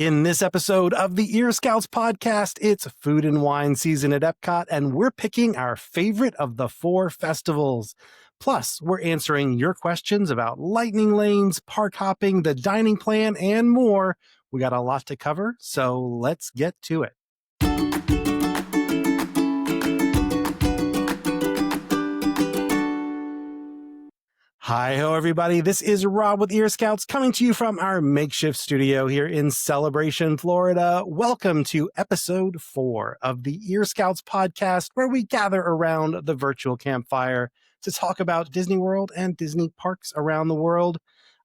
In this episode of the Ear Scouts podcast, it's food and wine season at Epcot, and we're picking our favorite of the 4 festivals. Plus, we're answering your questions about lightning lanes, park hopping, the dining plan, and more. We got a lot to cover, so let's get to it. Hi-ho, everybody. This is Rob with Ear Scouts coming to you from our makeshift studio here in Celebration, Florida. Welcome to episode 4 of the Ear Scouts podcast, where we gather around the virtual campfire to talk about Disney World and Disney parks around the world.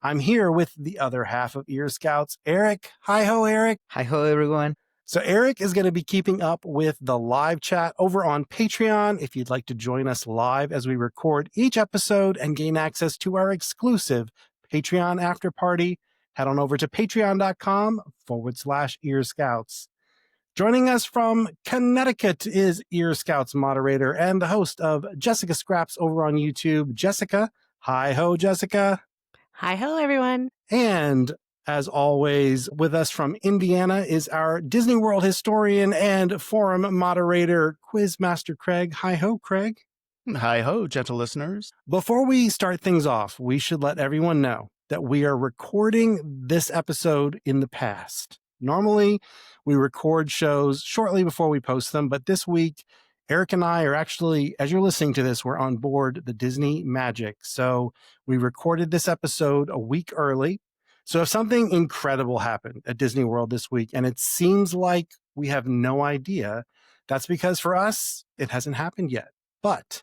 I'm here with the other half of Ear Scouts, Eric. Hi-ho, Eric. Hi-ho, everyone. So Eric is going to be keeping up with the live chat over on Patreon. If you'd like to join us live as we record each episode and gain access to our exclusive Patreon after party, head on over to patreon.com/Ear Scouts. Joining us from Connecticut is Ear Scouts moderator and the host of Jessica Scraps over on YouTube, Jessica. Hi-ho, Jessica. Hi-ho, everyone. And as always, with us from Indiana is our Disney World historian and forum moderator, Quizmaster Craig. Hi-ho, Craig. Hi-ho, gentle listeners. Before we start things off, we should let everyone know that we are recording this episode in the past. Normally, we record shows shortly before we post them, but this week, Eric and I are actually, as you're listening to this, we're on board the Disney Magic. So we recorded this episode a week early. So if something incredible happened at Disney World this week, and it seems like we have no idea, that's because for us, it hasn't happened yet. But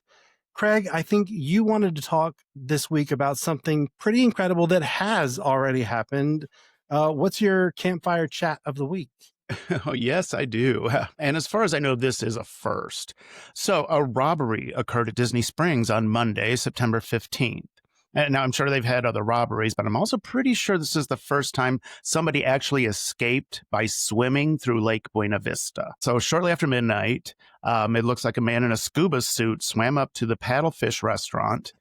Craig, I think you wanted to talk this week about something pretty incredible that has already happened. What's your campfire chat of the week? Oh, yes, I do. And as far as I know, this is a first. So a robbery occurred at Disney Springs on Monday, September 15th. And now I'm sure they've had other robberies, but I'm also pretty sure this is the first time somebody actually escaped by swimming through Lake Buena Vista. So shortly after midnight, it looks like a man in a scuba suit swam up to the Paddlefish restaurant.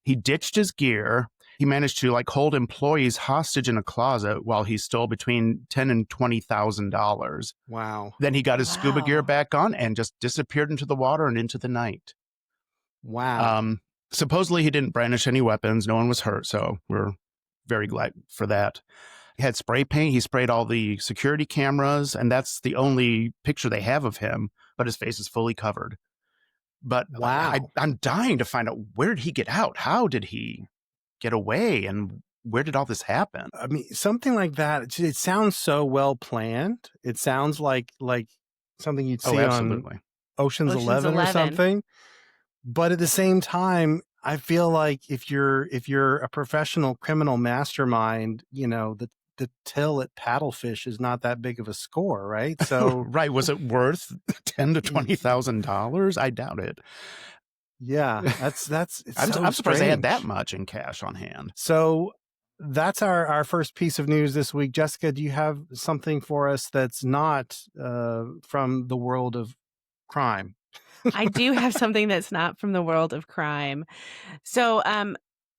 He ditched his gear. He managed to hold employees hostage in a closet while he stole between $10,000 and $20,000. Wow. Then he got his scuba gear back on and just disappeared into the water and into the night. Wow. Supposedly, he didn't brandish any weapons. No one was hurt, so we're very glad for that. He had spray paint. He sprayed all the security cameras, and that's the only picture they have of him, but his face is fully covered. But wow. I'm dying to find out, where did he get out? How did he get away? And where did all this happen? I mean, something like that, it sounds so well planned. It sounds like something you'd see on Ocean's 11 or something. But at the same time, I feel like if you're a professional criminal mastermind, the till at Paddlefish is not that big of a score, right? So right, was it worth $10,000 to $20,000? I doubt it. Yeah, I'm surprised they had that much in cash on hand. So that's our first piece of news this week. Jessica, do you have something for us that's not from the world of crime? I do have something that's not from the world of crime. So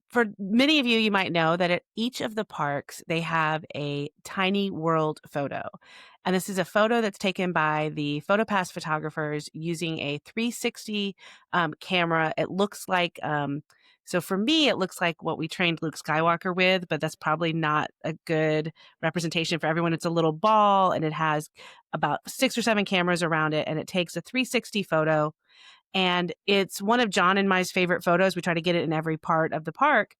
for many of you, you might know that at each of the parks, they have a tiny world photo. And this is a photo that's taken by the PhotoPass photographers using a 360 camera. It looks like, so for me, it looks like what we trained Luke Skywalker with, but that's probably not a good representation for everyone. It's a little ball and it has about 6 or 7 cameras around it, and it takes a 360 photo. And it's one of John and my favorite photos. We try to get it in every part of the park.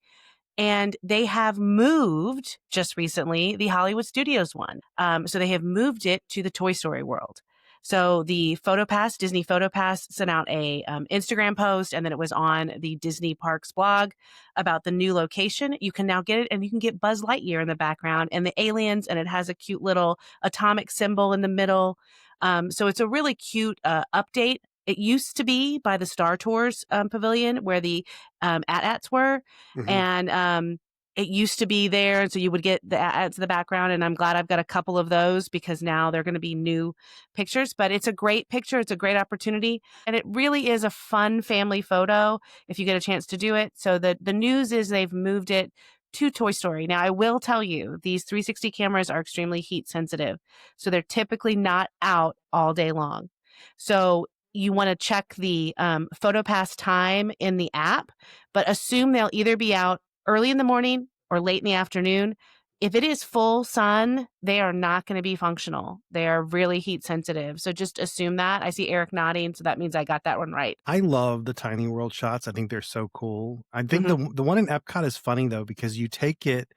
And they have moved just recently the Hollywood Studios one. So they have moved it to the Toy Story world. So the PhotoPass, Disney PhotoPass, sent out a Instagram post, and then it was on the Disney Parks blog about the new location. You can now get it, and you can get Buzz Lightyear in the background and the aliens, and it has a cute little atomic symbol in the middle. So it's a really cute update. It used to be by the Star Tours pavilion where the AT-ATs were. Mm-hmm. And it used to be there. And so you would get the AT-ATs in the background. And I'm glad I've got a couple of those because now they're going to be new pictures. But it's a great picture. It's a great opportunity. And it really is a fun family photo if you get a chance to do it. So the news is they've moved it to Toy Story. Now, I will tell you, these 360 cameras are extremely heat sensitive. So they're typically not out all day long. So you want to check the PhotoPass time in the app, but assume they'll either be out early in the morning or late in the afternoon. If it is full sun, they are not going to be functional. They are really heat sensitive. So just assume that. I see Eric nodding, so that means I got that one right. I love the tiny world shots. I think they're so cool. I think the one in Epcot is funny though, because you take it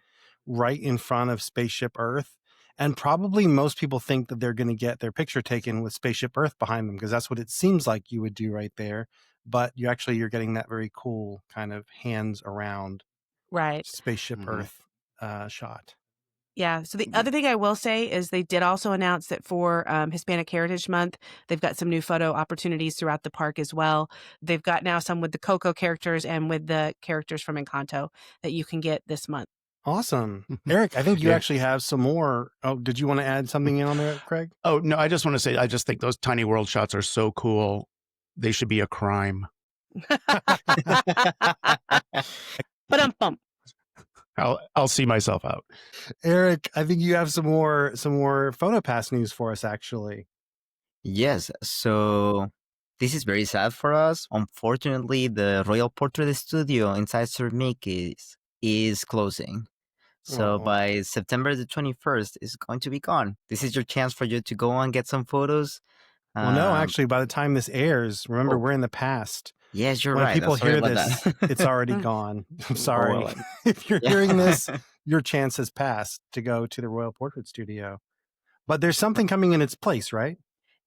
right in front of Spaceship Earth, and probably most people think that they're going to get their picture taken with Spaceship Earth behind them, because that's what it seems like you would do right there. But you're getting that very cool kind of hands around Right. Spaceship Earth shot. Yeah. So the other thing I will say is they did also announce that for Hispanic Heritage Month, they've got some new photo opportunities throughout the park as well. They've got now some with the Coco characters and with the characters from Encanto that you can get this month. Awesome. Eric, I think you actually have some more. Oh, did you want to add something in on there, Craig? Oh, no, I just want to say, I just think those tiny world shots are so cool. They should be a crime. Ba-dum-bum. I'll see myself out. Eric, I think you have some more PhotoPass news for us, actually. Yes, so this is very sad for us. Unfortunately, the Royal Portrait Studio inside Sir Mickey's is closing. So by September the 21st, it's going to be gone. This is your chance for you to go and get some photos. Well, no, actually, by the time this airs, remember, we're in the past. Yes, you're when right. People hear this, it's already gone. I'm sorry. If you're hearing this, your chance has passed to go to the Royal Portrait Studio. But there's something coming in its place, right?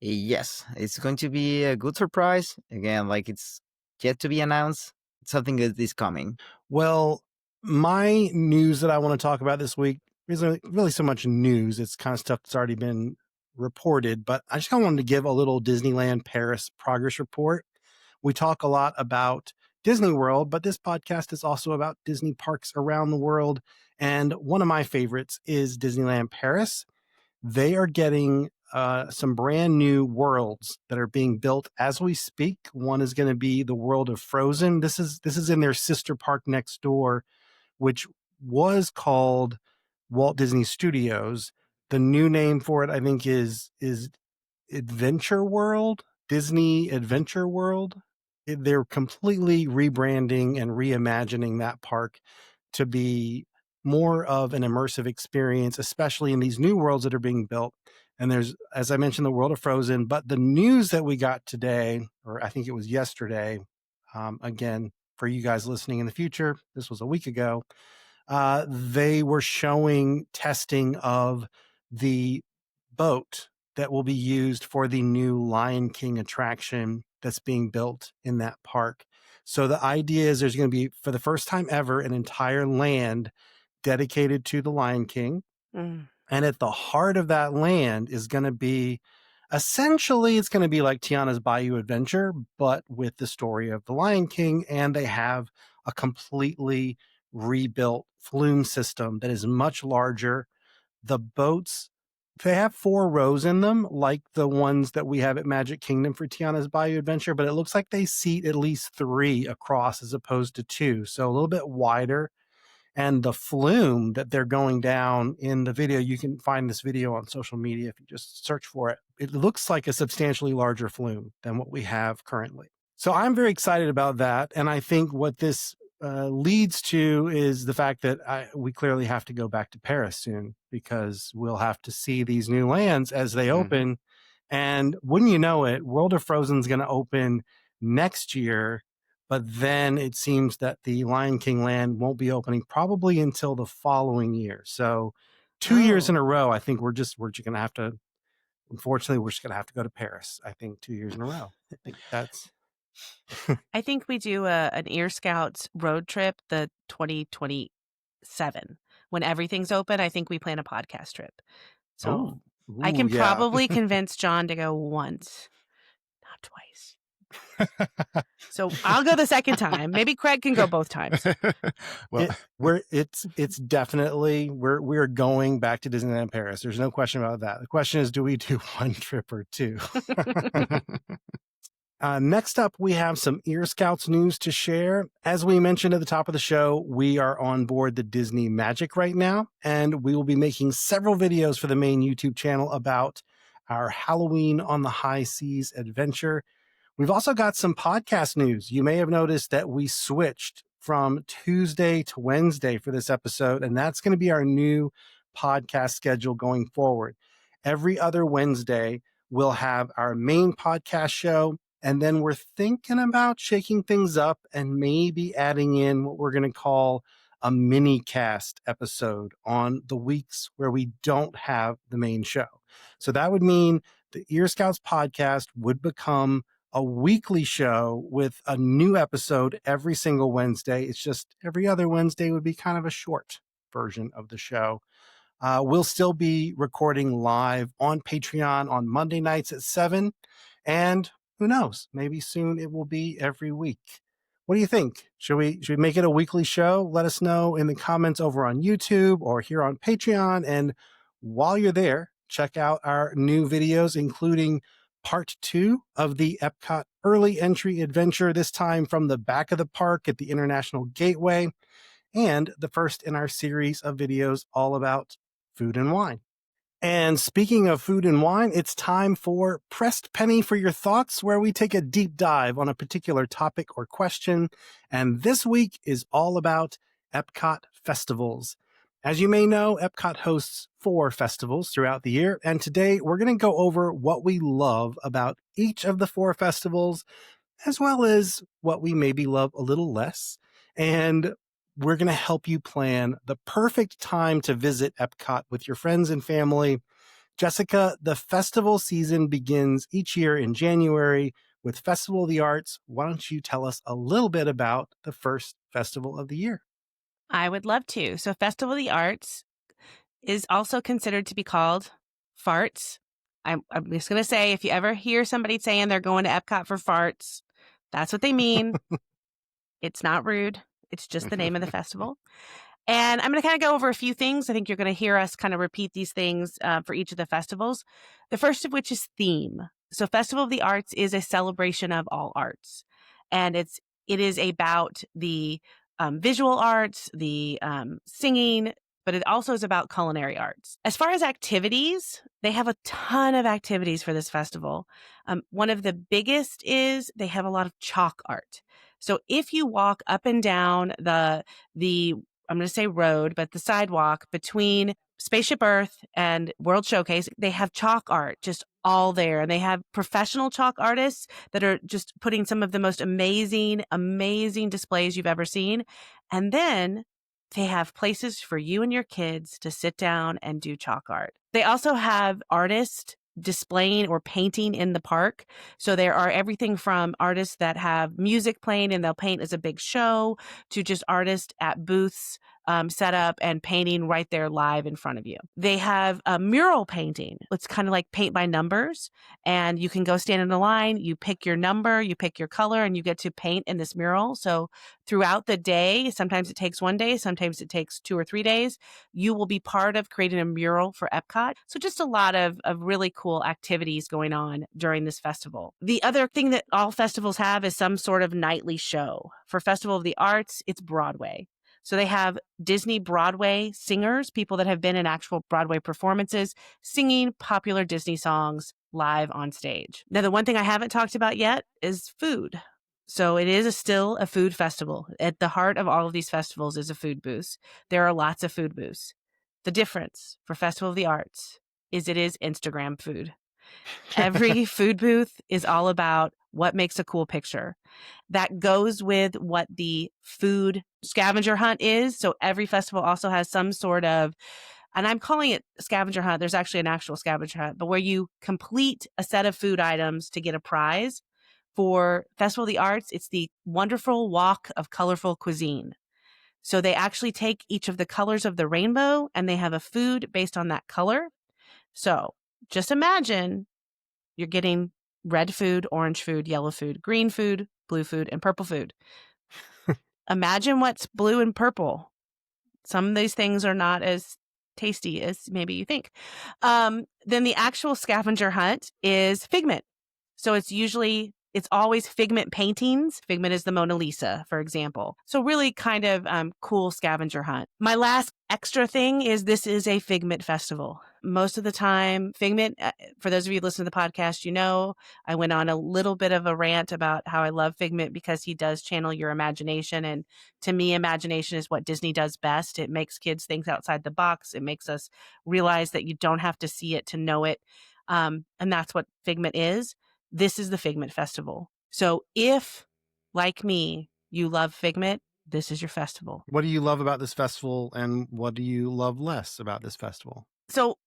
Yes, it's going to be a good surprise. Again, like it's yet to be announced. Something good is coming. Well, my news that I want to talk about this week isn't really so much news. It's kind of stuff that's already been reported, but I just kind of wanted to give a little Disneyland Paris progress report. We talk a lot about Disney World, but this podcast is also about Disney parks around the world. And one of my favorites is Disneyland Paris. They are getting some brand new worlds that are being built as we speak. One is going to be the world of Frozen. This is in their sister park next door, which was called Walt Disney Studios. The new name for it, I think, is Adventure World, Disney Adventure World. They're completely rebranding and reimagining that park to be more of an immersive experience, especially in these new worlds that are being built. And there's, as I mentioned, the world of Frozen, but the news that we got today, or I think it was yesterday, again, for you guys listening in the future, this was a week ago, they were showing testing of the boat that will be used for the new Lion King attraction that's being built in that park. So the idea is there's going to be, for the first time ever, an entire land dedicated to the Lion King. And at the heart of that land is going to be, essentially, it's going to be like Tiana's Bayou Adventure, but with the story of the Lion King. And they have a completely rebuilt flume system that is much larger. The boats, they have 4 rows in them, like the ones that we have at Magic Kingdom for Tiana's Bayou Adventure, but it looks like they seat at least 3 across as opposed to 2. So a little bit wider. And the flume that they're going down in the video, you can find this video on social media if you just search for it. It looks like a substantially larger flume than what we have currently. So I'm very excited about that. And I think what this leads to is the fact that we clearly have to go back to Paris soon, because we'll have to see these new lands as they open. And wouldn't you know it, World of Frozen is going to open next year. But then it seems that the Lion King land won't be opening probably until the following year. So 2 years in a row, I think we're just going to have to, unfortunately, we're just going to have to go to Paris. I think 2 years in a row. I think that's. I think we do an Ear Scouts road trip, the 2027, when everything's open. I think we plan a podcast trip. So I can probably convince John to go once, not twice. So I'll go the second time. Maybe Craig can go both times. Well, it's definitely we're going back to Disneyland Paris. There's no question about that. The question is, do we do one trip or 2? Next up, we have some Ear Scouts news to share. As we mentioned at the top of the show, we are on board the Disney Magic right now, and we will be making several videos for the main YouTube channel about our Halloween on the High Seas adventure. We've also got some podcast news. You may have noticed that we switched from Tuesday to Wednesday for this episode, and that's going to be our new podcast schedule going forward. Every other Wednesday, we'll have our main podcast show, and then we're thinking about shaking things up and maybe adding in what we're going to call a mini cast episode on the weeks where we don't have the main show. So that would mean the Ear Scouts podcast would become a weekly show with a new episode every single Wednesday. It's just every other Wednesday would be kind of a short version of the show. We'll still be recording live on Patreon on Monday nights at 7. And who knows, maybe soon it will be every week. What do you think? Should we make it a weekly show? Let us know in the comments over on YouTube or here on Patreon. And while you're there, check out our new videos, including part 2 of the Epcot early entry adventure, this time from the back of the park at the International Gateway, and the first in our series of videos all about food and wine. And speaking of food and wine, it's time for Pressed Penny for Your Thoughts, where we take a deep dive on a particular topic or question. And this week is all about Epcot festivals. As you may know, Epcot hosts 4 festivals throughout the year. And today we're going to go over what we love about each of the 4 festivals, as well as what we maybe love a little less. And we're going to help you plan the perfect time to visit Epcot with your friends and family. Jessica, the festival season begins each year in January with Festival of the Arts. Why don't you tell us a little bit about the first festival of the year? I would love to. So Festival of the Arts is also considered to be called farts. I'm just going to say, if you ever hear somebody saying they're going to Epcot for farts, that's what they mean. It's not rude. It's just the name of the festival. And I'm going to kind of go over a few things. I think you're going to hear us kind of repeat these things for each of the festivals. The first of which is theme. So Festival of the Arts is a celebration of all arts. And it is about the visual arts, the singing, but it also is about culinary arts. As far as activities, they have a ton of activities for this festival. One of the biggest is they have a lot of chalk art. So if you walk up and down the I'm going to say road, but the sidewalk between Spaceship Earth and World Showcase, they have chalk art just all there. And they have professional chalk artists that are just putting some of the most amazing, amazing displays you've ever seen. And then they have places for you and your kids to sit down and do chalk art. They also have artists displaying or painting in the park. So there are everything from artists that have music playing and they'll paint as a big show to just artists at booths set up and painting right there live in front of you. They have a mural painting. It's kind of like paint by numbers, and you can go stand in a line, you pick your number, you pick your color, and you get to paint in this mural. So throughout the day, sometimes it takes 1 day, sometimes it takes 2 or 3 days, you will be part of creating a mural for Epcot. So just a lot of really cool activities going on during this festival. The other thing that all festivals have is some sort of nightly show. For Festival of the Arts, it's Broadway. So they have Disney Broadway singers, people that have been in actual Broadway performances, singing popular Disney songs live on stage. Now, the one thing I haven't talked about yet is food. So it is still a food festival. At the heart of all of these festivals is a food booth. There are lots of food booths. The difference for Festival of the Arts is it is Instagram food. Every food booth is all about what makes a cool picture. That goes with what the food scavenger hunt is. So every festival also has some sort of, and I'm calling it scavenger hunt. There's actually an actual scavenger hunt, but where you complete a set of food items to get a prize. For Festival of the Arts, it's the wonderful walk of colorful cuisine. So they actually take each of the colors of the rainbow and they have a food based on that color. So just imagine you're getting red food, orange food, yellow food, green food, blue food, and purple food. Imagine what's blue and purple. Some of these things are not as tasty as maybe you think. Then the actual scavenger hunt is Figment. So it's usually it's always Figment paintings. Figment is the Mona Lisa, for example. So really kind of cool scavenger hunt. My last extra thing is this is a Figment festival. Most of the time, Figment, for those of you who listen to the podcast, you know, I went on a little bit of a rant about how I love Figment because he does channel your imagination. And to me, imagination is what Disney does best. It makes kids think outside the box. It makes us realize that you don't have to see it to know it. And that's what Figment is. This is the Figment Festival. So if, like me, you love Figment, this is your festival. What do you love about this festival, and what do you love less about this festival? So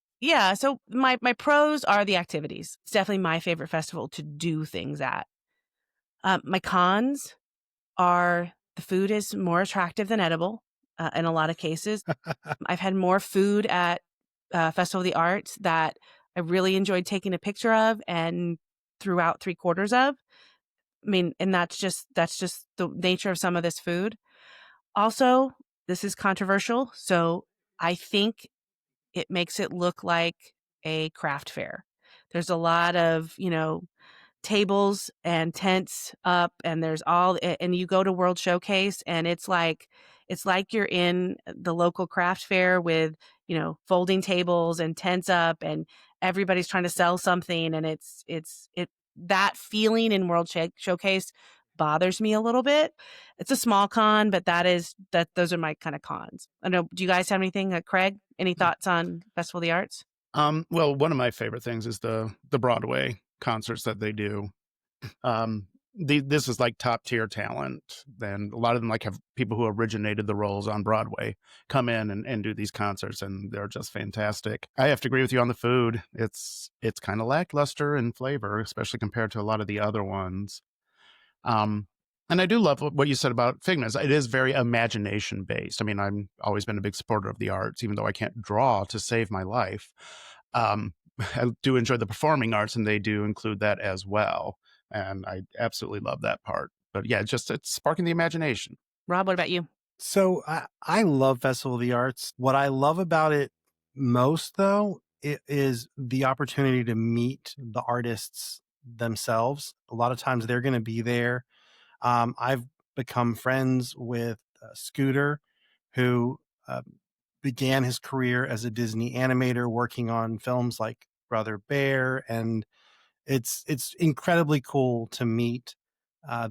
my pros are the activities. It's definitely my favorite festival to do things at. My cons are the food is more attractive than edible in a lot of cases. I've had more food at Festival of the Arts that I really enjoyed taking a picture of and threw out 3/4 of. I mean, and that's just the nature of some of this food. Also, this is controversial, so I think it makes it look like a craft fair. There's a lot of, tables and tents up, and there's all, and you go to World Showcase and it's like you're in the local craft fair with, folding tables and tents up and everybody's trying to sell something. And that feeling in World Showcase bothers me a little bit. It's a small con, but those are my kind of cons. I don't know. Do you guys have anything? Craig, any thoughts on Festival of the Arts? Well, one of my favorite things is the Broadway concerts that they do. This is like top tier talent, and a lot of them like have people who originated the roles on Broadway come in and do these concerts, and they're just fantastic. I have to agree with you on the food. It's kind of lackluster in flavor, especially compared to a lot of the other ones. And I do love what you said about Figments. It is very imagination based. I mean, I've always been a big supporter of the arts, even though I can't draw to save my life. I do enjoy the performing arts, and they do include that as well. And I absolutely love that part. But yeah, it's sparking the imagination. Rob, what about you? So I love Festival of the Arts. What I love about it most, though, it is the opportunity to meet the artists themselves. A lot of times they're going to be there. I've become friends with Scooter, who began his career as a Disney animator working on films like Brother Bear, and it's incredibly cool to meet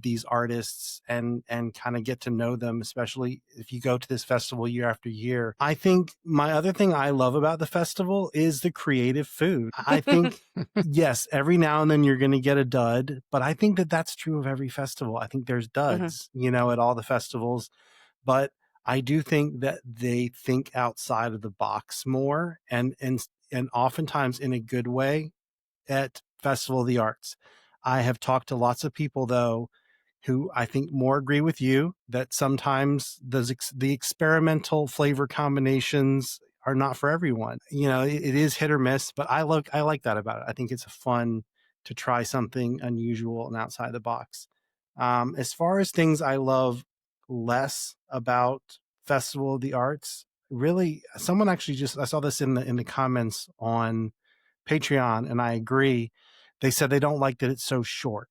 these artists and kind of get to know them, especially if you go to this festival year after year. I think my other thing I love about the festival is the creative food. I think, yes, every now and then you're going to get a dud, but I think that that's true of every festival. I think there's duds, at all the festivals, but I do think that they think outside of the box more and oftentimes in a good way at Festival of the Arts. I have talked to lots of people, though, who I think more agree with you that sometimes the experimental flavor combinations are not for everyone. It is hit or miss, but I like that about it. I think it's fun to try something unusual and outside the box. As far as things I love less about Festival of the Arts, really, someone actually I saw this in the comments on Patreon, and I agree. They said they don't like that it's so short.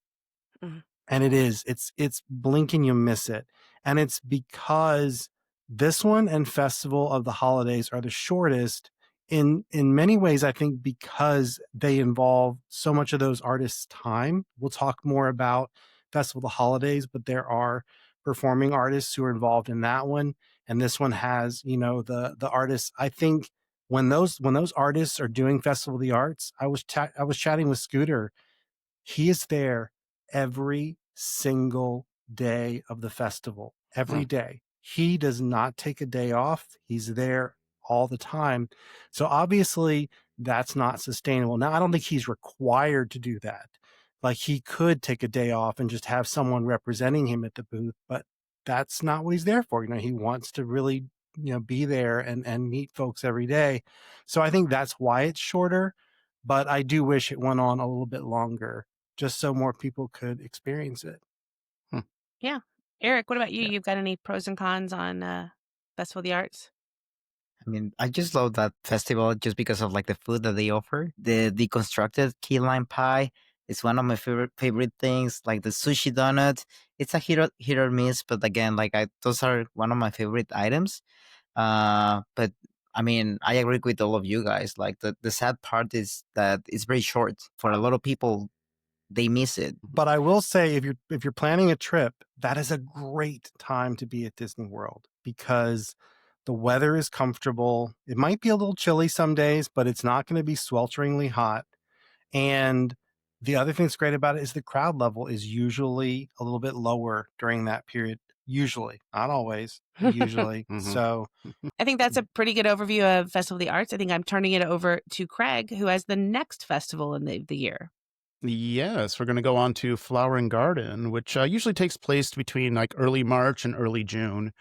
And it is. It's blink and you miss it. And it's because this one and Festival of the Holidays are the shortest in many ways, I think, because they involve so much of those artists' time. We'll talk more about Festival of the Holidays, but there are performing artists who are involved in that one. And this one has, the artists. I think when those artists are doing Festival of the Arts, I was chatting with Scooter. He is there every single day of the festival, every day. He does not take a day off. He's there all the time. So obviously that's not sustainable. Now, I don't think he's required to do that. Like, he could take a day off and just have someone representing him at the booth, but that's not what he's there for. He wants to really, be there and meet folks every day. So I think that's why it's shorter, but I do wish it went on a little bit longer, just so more people could experience it. Yeah. Eric, what about you? You've got any pros and cons on Festival of the Arts? I mean, I just love that festival just because of like the food that they offer. The deconstructed key lime pie It's one of my favorite things. Like the sushi donut, it's a hit or miss, but again, like those are one of my favorite items. But I mean, I agree with all of you guys. Like the sad part is that it's very short. For a lot of people, they miss it. But I will say, if you're planning a trip, that is a great time to be at Disney World because the weather is comfortable. It might be a little chilly some days, but it's not going to be swelteringly hot. And the other thing that's great about it is the crowd level is usually a little bit lower during that period. Usually, not always, usually. So I think that's a pretty good overview of Festival of the Arts. I think I'm turning it over to Craig, who has the next festival in the year. Yes, we're going to go on to Flower and Garden, which usually takes place between like early March and early June,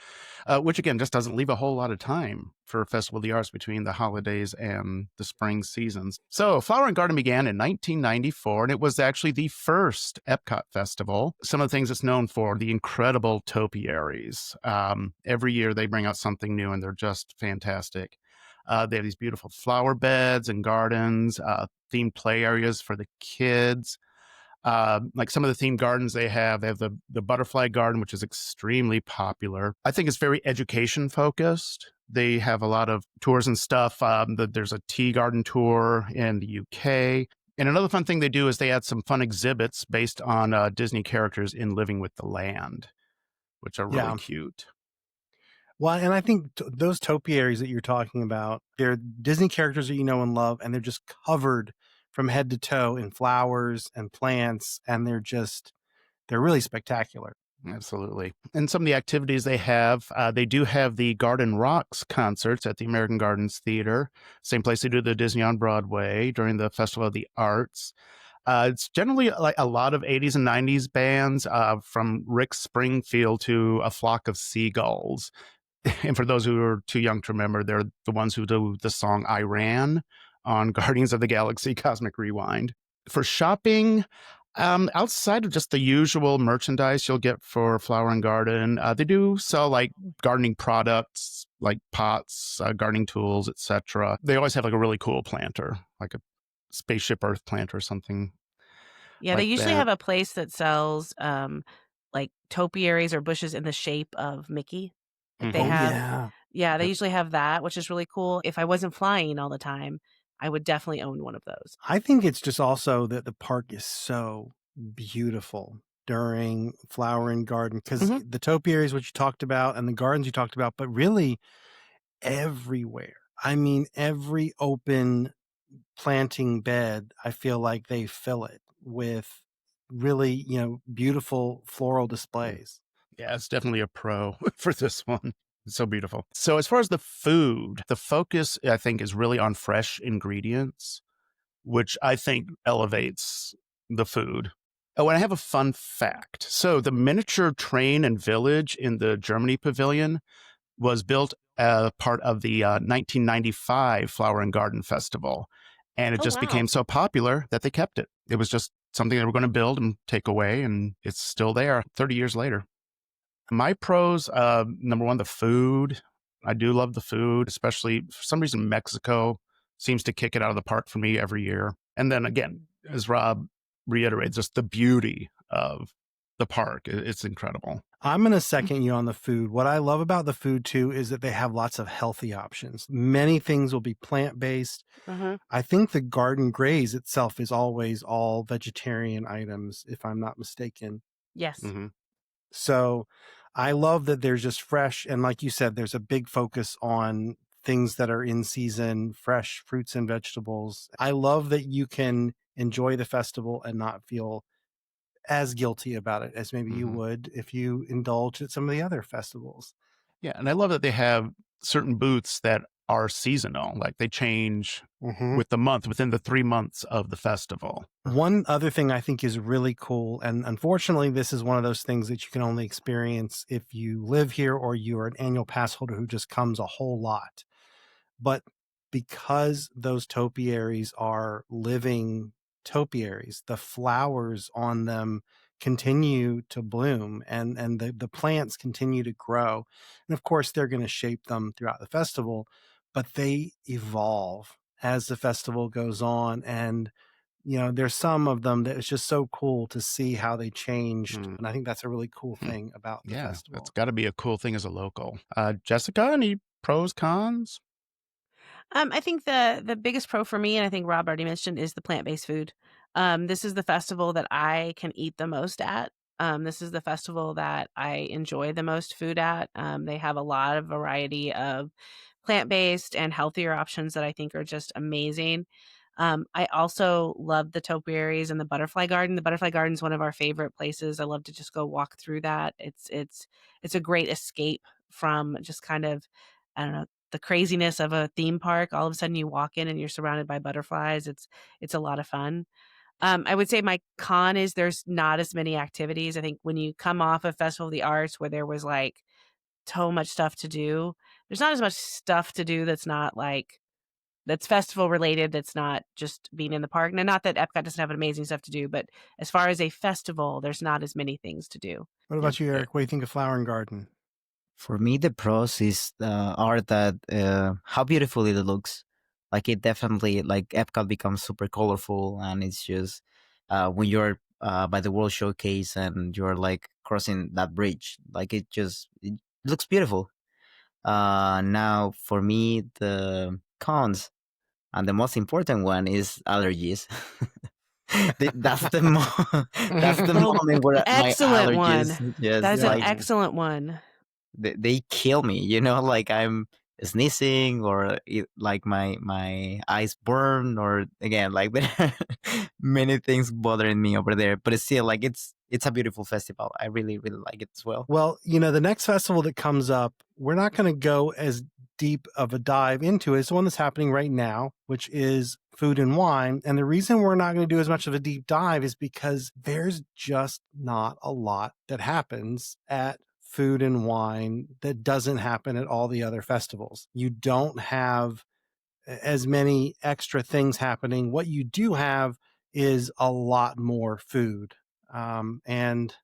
which again just doesn't leave a whole lot of time for Festival of the Arts between the holidays and the spring seasons. So Flower and Garden began in 1994, and it was actually the first Epcot festival. Some of the things it's known for, the incredible topiaries. Every year they bring out something new, and they're just fantastic. They have these beautiful flower beds and gardens, themed play areas for the kids. Like some of the themed gardens they have the butterfly garden, which is extremely popular. I think it's very education focused. They have a lot of tours and stuff. There's a tea garden tour in the UK. And another fun thing they do is they add some fun exhibits based on Disney characters in Living with the Land, which are really cute. Well, and I think those topiaries that you're talking about, they're Disney characters that you know and love, and they're just covered from head to toe in flowers and plants, and they're really spectacular. Absolutely. And some of the activities they do have the Garden Rocks concerts at the American Gardens Theater, same place they do the Disney on Broadway during the Festival of the Arts. It's generally like a lot of 80s and 90s bands, from Rick Springfield to A Flock of Seagulls. And for those who are too young to remember, they're the ones who do the song I Ran on Guardians of the Galaxy Cosmic Rewind. For shopping, outside of just the usual merchandise you'll get for Flower and Garden, they do sell like gardening products, like pots, gardening tools, etc. They always have like a really cool planter, like a spaceship Earth planter or something. Yeah, they usually have a place that sells like topiaries or bushes in the shape of Mickey. Like they have, they usually have that, which is really cool. If I wasn't flying all the time, I would definitely own one of those. I think it's just also that the park is so beautiful during Flower and Garden because the topiaries, which you talked about, and the gardens you talked about, but really everywhere. I mean, every open planting bed, I feel like they fill it with really, beautiful floral displays. Yeah, it's definitely a pro for this one. It's so beautiful. So as far as the food, the focus, I think, is really on fresh ingredients, which I think elevates the food. Oh, and I have a fun fact. So the miniature train and village in the Germany pavilion was built as part of the 1995 Flower and Garden Festival. And it just became so popular that they kept it. It was just something they were going to build and take away, and it's still there 30 years later. My pros, number one, the food. I do love the food, especially for some reason, Mexico seems to kick it out of the park for me every year. And then again, as Rob reiterates, just the beauty of the park. It's incredible. I'm going to second you on the food. What I love about the food, too, is that they have lots of healthy options. Many things will be plant-based. I think the Garden Graze itself is always all vegetarian items, if I'm not mistaken. Yes. So I love that there's just fresh. And like you said, there's a big focus on things that are in season, fresh fruits and vegetables. I love that you can enjoy the festival and not feel as guilty about it as maybe you would if you indulge at some of the other festivals. Yeah. And I love that they have certain booths that are seasonal, like they change with the month within the 3 months of the festival. One other thing I think is really cool, and unfortunately this is one of those things that you can only experience if you live here or you're an annual pass holder who just comes a whole lot. But because those topiaries are living topiaries, the flowers on them continue to bloom and the plants continue to grow. And of course, they're going to shape them throughout the festival, but they evolve as the festival goes on. And, there's some of them that it's just so cool to see how they changed. Mm. And I think that's a really cool thing about the Yeah, festival. that's got to be a cool thing as a local. Jessica, any pros, cons? I think the biggest pro for me, and I think Rob already mentioned, is the plant-based food. This is the festival that I can eat the most at. This is the festival that I enjoy the most food at. They have a lot of variety of plant-based and healthier options that I think are just amazing. I also love the topiaries and the butterfly garden. The butterfly garden is one of our favorite places. I love to just go walk through that. It's a great escape from just kind of, I don't know, the craziness of a theme park. All of a sudden you walk in and you're surrounded by butterflies. It's a lot of fun. I would say my con is there's not as many activities. I think when you come off of Festival of the Arts where there was like so much stuff to do, there's not as much stuff to do that's festival related, that's not just being in the park. Now, not that Epcot doesn't have amazing stuff to do, but as far as a festival, there's not as many things to do. What about you, Eric? What do you think of Flower and Garden? For me, the pros are that how beautiful it looks. Like it definitely, like Epcot becomes super colorful, and it's just when you're by the World Showcase and you're like crossing that bridge, like it looks beautiful. Now for me, the cons and the most important one is allergies. That's the that's the Oh, moment where my excellent one. allergies just That is Yeah. an like excellent one. they kill me, like I'm sneezing or like my eyes burn, or again, like there are many things bothering me over there, but it's still like it's a beautiful festival. I really really like it as well. Well, the next festival that comes up, we're not going to go as deep of a dive into it. It's the one that's happening right now, which is Food and Wine. And the reason we're not going to do as much of a deep dive is because there's just not a lot that happens at Food and Wine that doesn't happen at all the other festivals. You don't have as many extra things happening. What you do have is a lot more food. And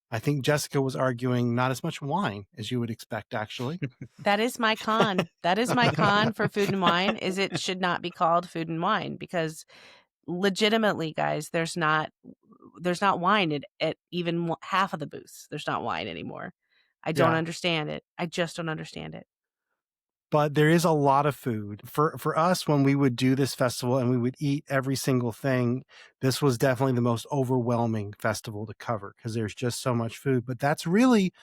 I think Jessica was arguing not as much wine as you would expect, actually. That is my con. That is my con for Food and Wine, is it should not be called Food and Wine, because legitimately, guys, there's not wine at even half of the booths. There's not wine anymore. I don't understand it. I just don't understand it. But there is a lot of food. For us, when we would do this festival and we would eat every single thing, this was definitely the most overwhelming festival to cover because there's just so much food. But that's really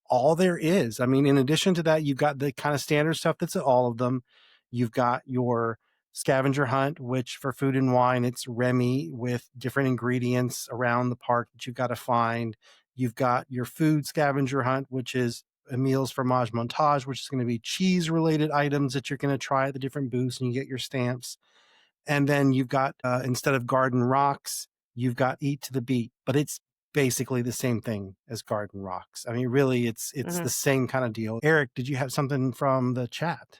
all there is. I mean, in addition to that, you've got the kind of standard stuff that's at all of them. You've got your scavenger hunt, which for Food and Wine, it's Remy with different ingredients around the park that you've got to find. You've got your food scavenger hunt, which is Emil's Fromage Montage, which is going to be cheese related items that you're going to try at the different booths and you get your stamps. And then you've got, instead of Garden Rocks, you've got Eat to the Beat, but it's basically the same thing as Garden Rocks. I mean, really, it's the same kind of deal. Eric, did you have something from the chat?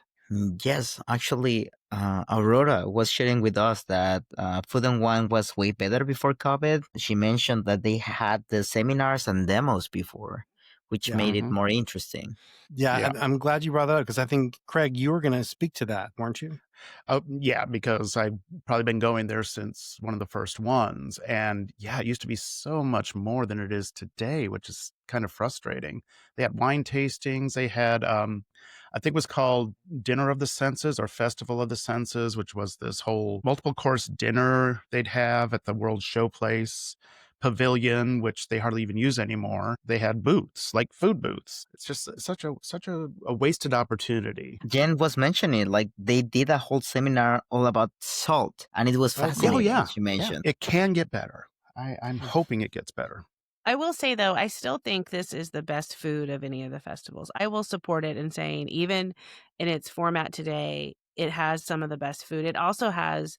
Yes, actually, Aurora was sharing with us that Food and Wine was way better before COVID. She mentioned that they had the seminars and demos before, which made it more interesting. Yeah. I'm glad you brought that up because I think, Craig, you were going to speak to that, weren't you? Oh, yeah, because I've probably been going there since one of the first ones. And yeah, it used to be so much more than it is today, which is kind of frustrating. They had wine tastings. They had, I think it was called Dinner of the Senses or Festival of the Senses, which was this whole multiple course dinner they'd have at the World Showplace Pavilion, which they hardly even use anymore. They had booths, like food booths. It's just such a wasted opportunity. Jen was mentioning, like they did a whole seminar all about salt, and it was fascinating. She mentioned it can get better. I'm hoping it gets better. I will say, though, I still think this is the best food of any of the festivals. I will support it in saying, even in its format today, it has some of the best food. It also has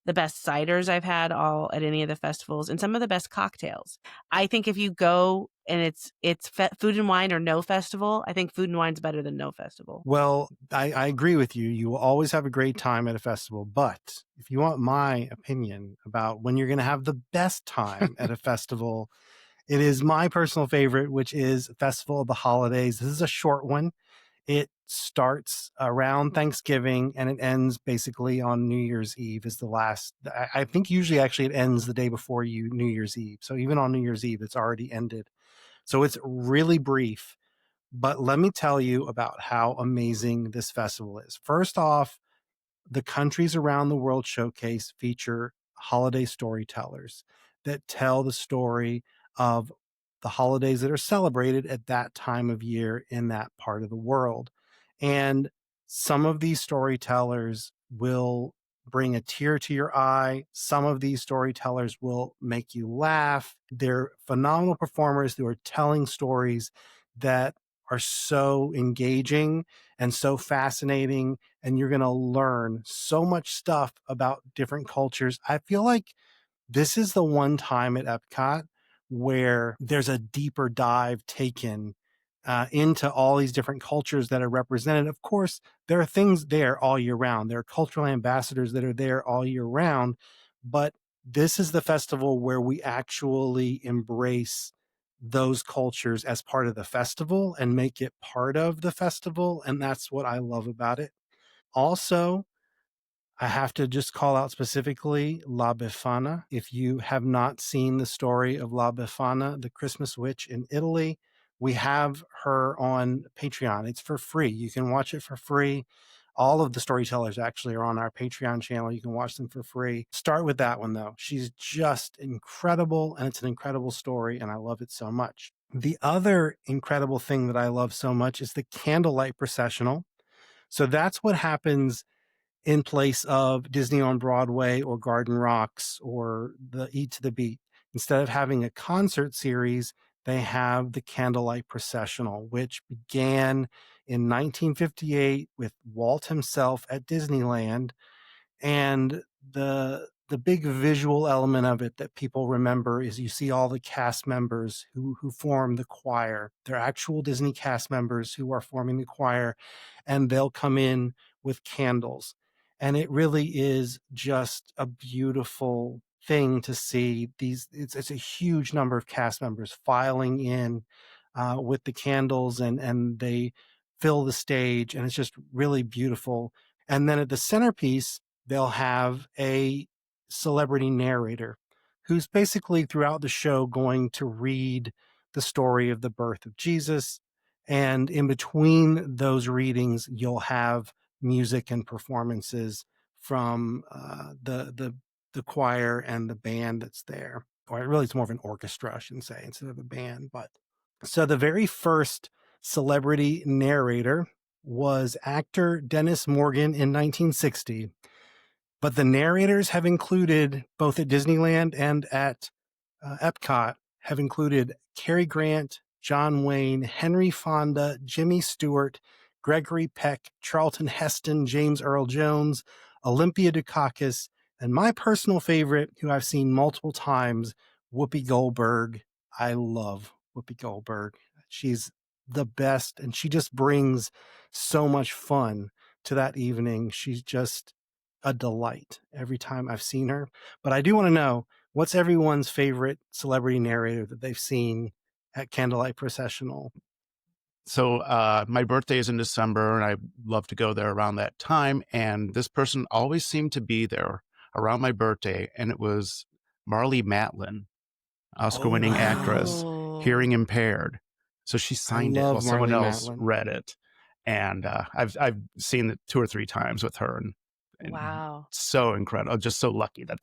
the best ciders I've had all at any of the festivals and some of the best cocktails. I think if you go and it's Food and Wine or no festival, I think Food and Wine's better than no festival. Well, I agree with you. You will always have a great time at a festival. But if you want my opinion about when you're going to have the best time at a festival, it is my personal favorite, which is Festival of the Holidays. This is a short one. It starts around Thanksgiving and it ends basically on New Year's Eve is the last. I think usually actually it ends the day before New Year's Eve. So even on New Year's Eve, it's already ended. So it's really brief. But let me tell you about how amazing this festival is. First off, the countries around the World Showcase feature holiday storytellers that tell the story of the holidays that are celebrated at that time of year in that part of the world. And some of these storytellers will bring a tear to your eye. Some of these storytellers will make you laugh. They're phenomenal performers who are telling stories that are so engaging and so fascinating, and you're going to learn so much stuff about different cultures. I feel like this is the one time at Epcot where there's a deeper dive taken into all these different cultures that are represented. Of course, there are things there all year round. There are cultural ambassadors that are there all year round, but this is the festival where we actually embrace those cultures as part of the festival and make it part of the festival. And that's what I love about it. Also, I have to just call out specifically La Befana. If you have not seen the story of La Befana, the Christmas witch in Italy, we have her on Patreon. It's for free. You can watch it for free. All of the storytellers actually are on our Patreon channel. You can watch them for free. Start with that one, though. She's just incredible, and it's an incredible story, and I love it so much. The other incredible thing that I love so much is the candlelight processional. So that's what happens in place of Disney on Broadway or Garden Rocks or the Eat to the Beat. Instead of having a concert series, they have the Candlelight Processional, which began in 1958 with Walt himself at Disneyland. And the big visual element of it that people remember is you see all the cast members who form the choir. They're actual Disney cast members who are forming the choir, and they'll come in with candles. And it really is just a beautiful thing to see. It's a huge number of cast members filing in with the candles, and they fill the stage, and it's just really beautiful. And then at the centerpiece, they'll have a celebrity narrator who's basically throughout the show going to read the story of the birth of Jesus. And in between those readings, you'll have music and performances from the choir and the band that's there. Or really, it's more of an orchestra, I shouldn't say, instead of a band. But so the very first celebrity narrator was actor Dennis Morgan in 1960. But the narrators have included, both at Disneyland and at Epcot, have included Cary Grant, John Wayne, Henry Fonda, Jimmy Stewart, Gregory Peck, Charlton Heston, James Earl Jones, Olympia Dukakis, and my personal favorite, who I've seen multiple times, Whoopi Goldberg. I love Whoopi Goldberg. She's the best, and she just brings so much fun to that evening. She's just a delight every time I've seen her. But I do want to know, what's everyone's favorite celebrity narrator that they've seen at Candlelight Processional? So my birthday is in December, and I love to go there around that time. And this person always seemed to be there around my birthday, and it was Marlee Matlin, Oscar-winning actress, hearing impaired. So she signed it while someone else read it, and I've seen it 2 or 3 times with her, and Wow. so incredible. Just so lucky that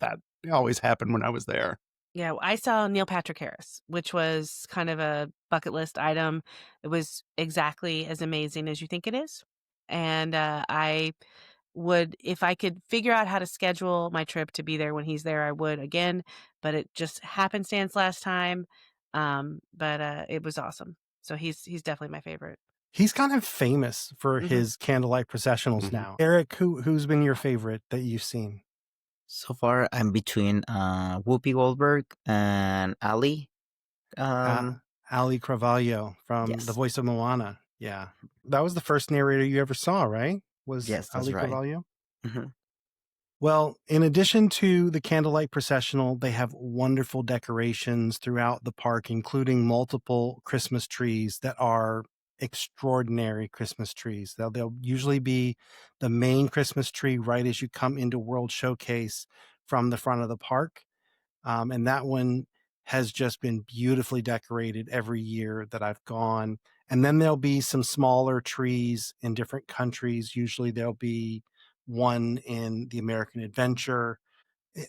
always happened when I was there. Yeah, I saw Neil Patrick Harris, which was kind of a bucket list item. It was exactly as amazing as you think it is. And I would, if I could figure out how to schedule my trip to be there when he's there, I would again. But it just happenstance last time. But it was awesome. So he's definitely my favorite. He's kind of famous for his candlelight processionals now. Eric, who's been your favorite that you've seen? So far, I'm between Whoopi Goldberg and Ali. Ali Carvalho from the voice of Moana. Yeah. That was the first narrator you ever saw, right? Yes, that's Ali right. Carvalho? Well, in addition to the candlelight processional, they have wonderful decorations throughout the park, including multiple Christmas trees that are extraordinary Christmas trees. They'll usually be the main Christmas tree right as you come into World Showcase from the front of the park. And that one has just been beautifully decorated every year that I've gone. And then there'll be some smaller trees in different countries. Usually there'll be one in the American Adventure.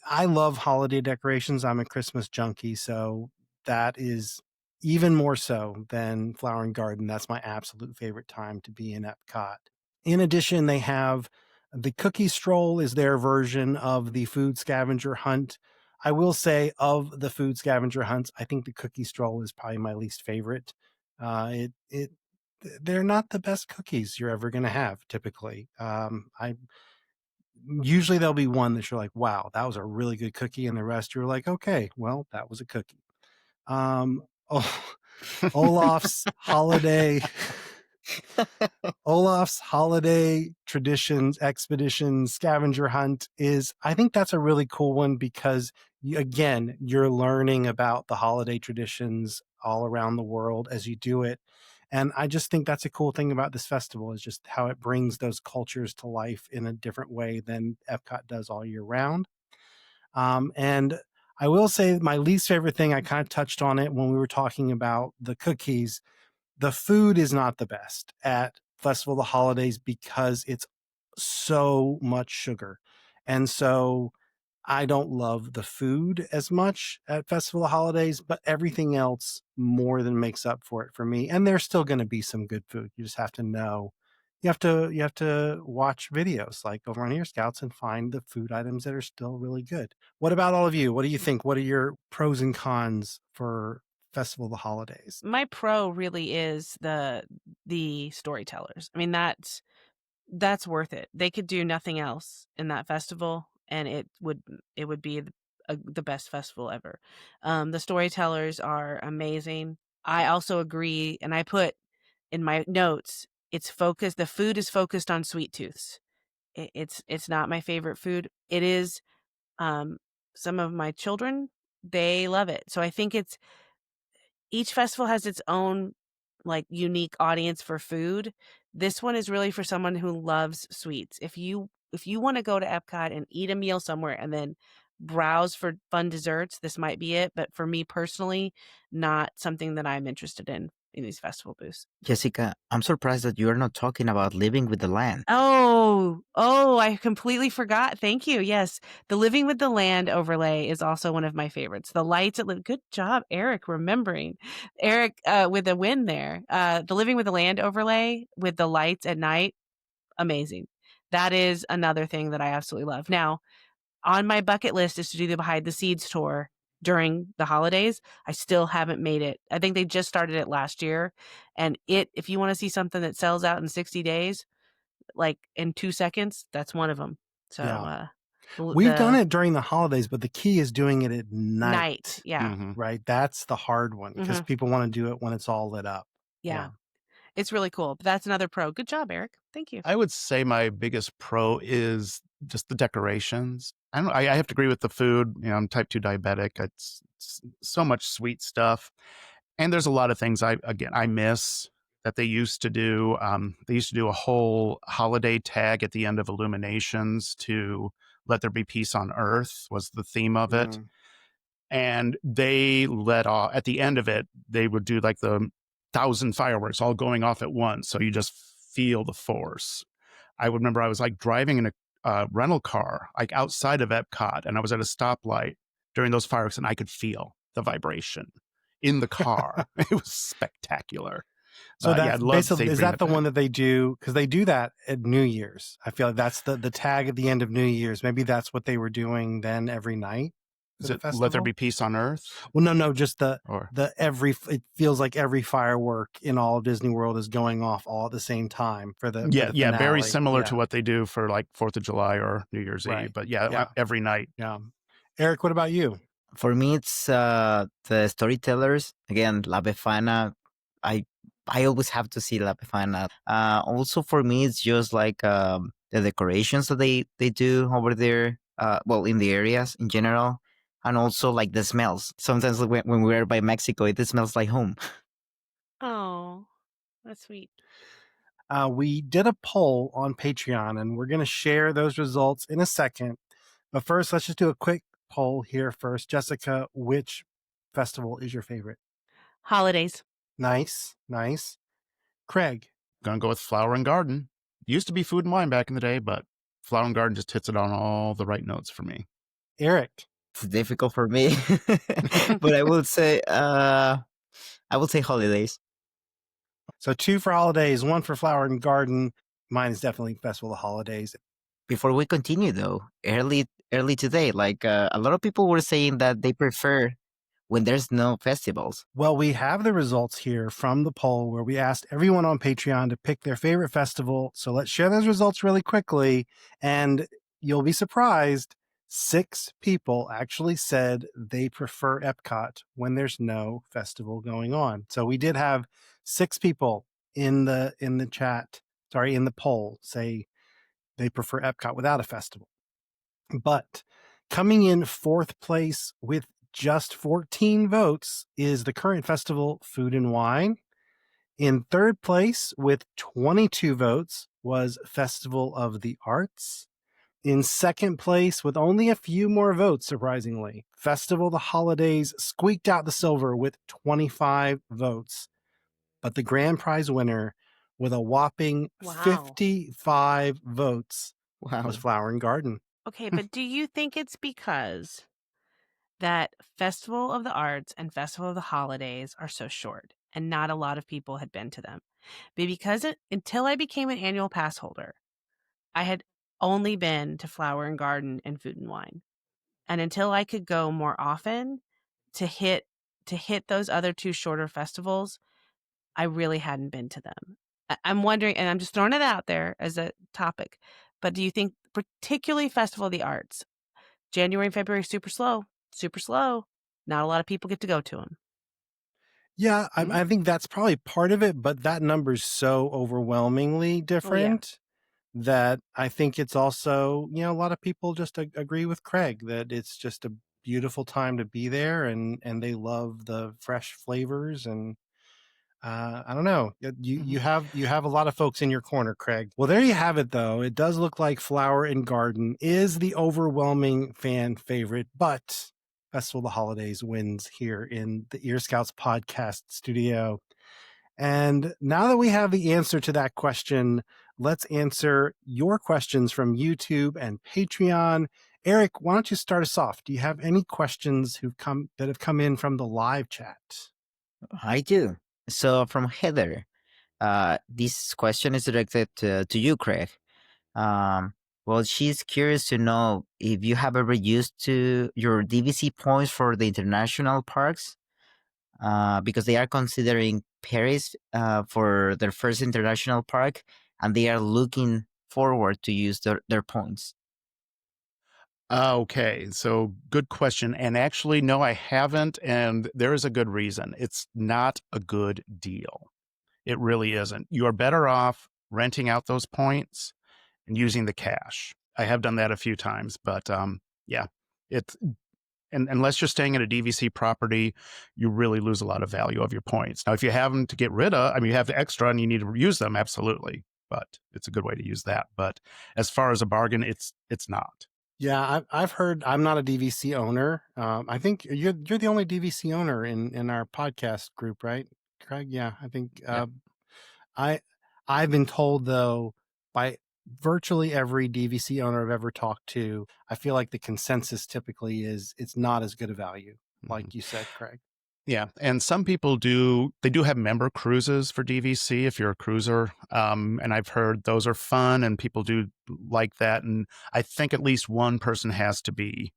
I love holiday decorations. I'm a Christmas junkie, so that is even more so than Flower and Garden. That's my absolute favorite time to be in Epcot. In addition, they have the Cookie Stroll is their version of the food scavenger hunt. I will say, of the food scavenger hunts, I think the Cookie Stroll is probably my least favorite. They're not the best cookies you're ever going to have. Typically, I usually there'll be one that you're like, wow, that was a really good cookie, and the rest you're like, okay, well, that was a cookie. Oh, Olaf's holiday traditions expedition scavenger hunt is, I think that's a really cool one because again, you're learning about the holiday traditions all around the world as you do it. And I just think that's a cool thing about this festival is just how it brings those cultures to life in a different way than Epcot does all year round. And I will say my least favorite thing, I kind of touched on it when we were talking about the cookies. The food is not the best at Festival of the Holidays because it's so much sugar. And so I don't love the food as much at Festival of Holidays, but everything else more than makes up for it for me. And there's still going to be some good food. You just have to know. You have to watch videos like over on Ear Scouts and find the food items that are still really good. What about all of you? What do you think? What are your pros and cons for Festival of the Holidays? My pro really is the storytellers. I mean, that's worth it. They could do nothing else in that festival, and it would be the best festival ever. The storytellers are amazing. I also agree, and I put in my notes, it's focused. The food is focused on sweet tooths. It's not my favorite food. It is. Some of my children, they love it. So I think each festival has its own like unique audience for food. This one is really for someone who loves sweets. If you want to go to Epcot and eat a meal somewhere and then browse for fun desserts, this might be it. But for me personally, not something that I'm interested in these festival booths. Jessica, I'm surprised that you are not talking about Living with the Land. Oh, I completely forgot. Thank you. Yes. The Living with the Land overlay is also one of my favorites. The lights good job, Eric, remembering. Eric, with a win there. The Living with the Land overlay with the lights at night, amazing. That is another thing that I absolutely love. Now, on my bucket list is to do the Behind the Seeds tour during the holidays. I still haven't made it. I think they just started it last year. And if you want to see something that sells out in 60 days, like in 2 seconds, that's one of them. So Yeah. We've done it during the holidays, but the key is doing it at night. Yeah. Mm-hmm. Right. That's the hard one because people want to do it when it's all lit up. Yeah. It's really cool. But that's another pro. Good job, Eric. Thank you. I would say my biggest pro is just the decorations. I have to agree with the food. You know, I'm type 2 diabetic. It's so much sweet stuff. And there's a lot of things I miss that they used to do. They used to do a whole holiday tag at the end of Illuminations to Let There Be Peace on Earth was the theme of it. And they let off, at the end of it, they would do like the 1,000 fireworks all going off at once. So you just feel the force. I remember I was like driving in a rental car, like outside of Epcot, and I was at a stoplight during those fireworks, and I could feel the vibration in the car. It was spectacular. So that's basically, is that the back. one that they do? Because they do that at New Year's. I feel like that's the tag at the end of New Year's. Maybe that's what they were doing then every night. Is it Let There Be Peace on Earth? Well, no, just it feels like every firework in all of Disney World is going off all at the same time for the finale. Very similar to what they do for like 4th of July or New Year's Eve. But every night. Yeah. Eric, what about you? For me, it's the storytellers. Again, La Befana. I always have to see La Befana. Also, for me, it's just like the decorations that they do over there. In the areas in general. And also like the smells. Sometimes when we are by Mexico, it smells like home. Oh. That's sweet. We did a poll on Patreon, and we're going to share those results in a second. But first, let's just do a quick poll here first. Jessica, which festival is your favorite? Holidays. Nice. Craig? Gonna go with Flower and Garden. Used to be Food and Wine back in the day, but Flower and Garden just hits it on all the right notes for me. Eric? It's difficult for me, but I would say holidays. So 2 for holidays, 1 for Flower and Garden. Mine is definitely Festival of Holidays. Before we continue, though, early today, a lot of people were saying that they prefer when there's no festivals. Well, we have the results here from the poll where we asked everyone on Patreon to pick their favorite festival. So let's share those results really quickly. And you'll be surprised, 6 people actually said they prefer Epcot when there's no festival going on. So we did have 6 people in the poll say they prefer Epcot without a festival. But coming in 4th place with just 14 votes is the current festival, Food and Wine. In 3rd place with 22 votes was Festival of the Arts. In 2nd place with only a few more votes, surprisingly, Festival of the Holidays squeaked out the silver with 25 votes. But the grand prize winner with a whopping 55 votes was Flower and Garden. Okay, but do you think it's because that Festival of the Arts and Festival of the Holidays are so short and not a lot of people had been to them? But because until I became an annual pass holder, I had only been to Flower and Garden and Food and Wine. And until I could go more often to hit those other 2 shorter festivals, I really hadn't been to them. I'm wondering, and I'm just throwing it out there as a topic, but do you think particularly Festival of the Arts, January and February, super slow, not a lot of people get to go to them? Yeah, I think that's probably part of it, but that number's so overwhelmingly different that I think it's also, a lot of people just agree with Craig that it's just a beautiful time to be there, and they love the fresh flavors. And I don't know, you have a lot of folks in your corner, Craig. Well, there you have it, though. It does look like Flower and Garden is the overwhelming fan favorite, but Festival of the Holidays wins here in the Ear Scouts podcast studio. And now that we have the answer to that question, let's answer your questions from YouTube and Patreon. Eric, why don't you start us off? Do you have any questions that have come in from the live chat? I do. So from Heather, this question is directed to you, Craig. Well, she's curious to know if you have ever used your DVC points for the international parks, because they are considering Paris for their first international park, and they are looking forward to use their points. Okay, so good question. And actually, no, I haven't. And there is a good reason. It's not a good deal. It really isn't. You are better off renting out those points and using the cash. I have done that a few times, but yeah, and unless you're staying at a DVC property, you really lose a lot of value of your points. Now, if you have them to get rid of, you have the extra and you need to use them, absolutely. But it's a good way to use that. But as far as a bargain, it's not. Yeah, I've heard. I'm not a DVC owner. I think you're the only DVC owner in our podcast group, right, Craig? Yeah, I think. Yep. I've been told, though, by virtually every DVC owner I've ever talked to, I feel like the consensus typically is it's not as good a value, like you said, Craig. Yeah, and some people do have member cruises for DVC if you're a cruiser, and I've heard those are fun and people do like that. And I think at least one person has to be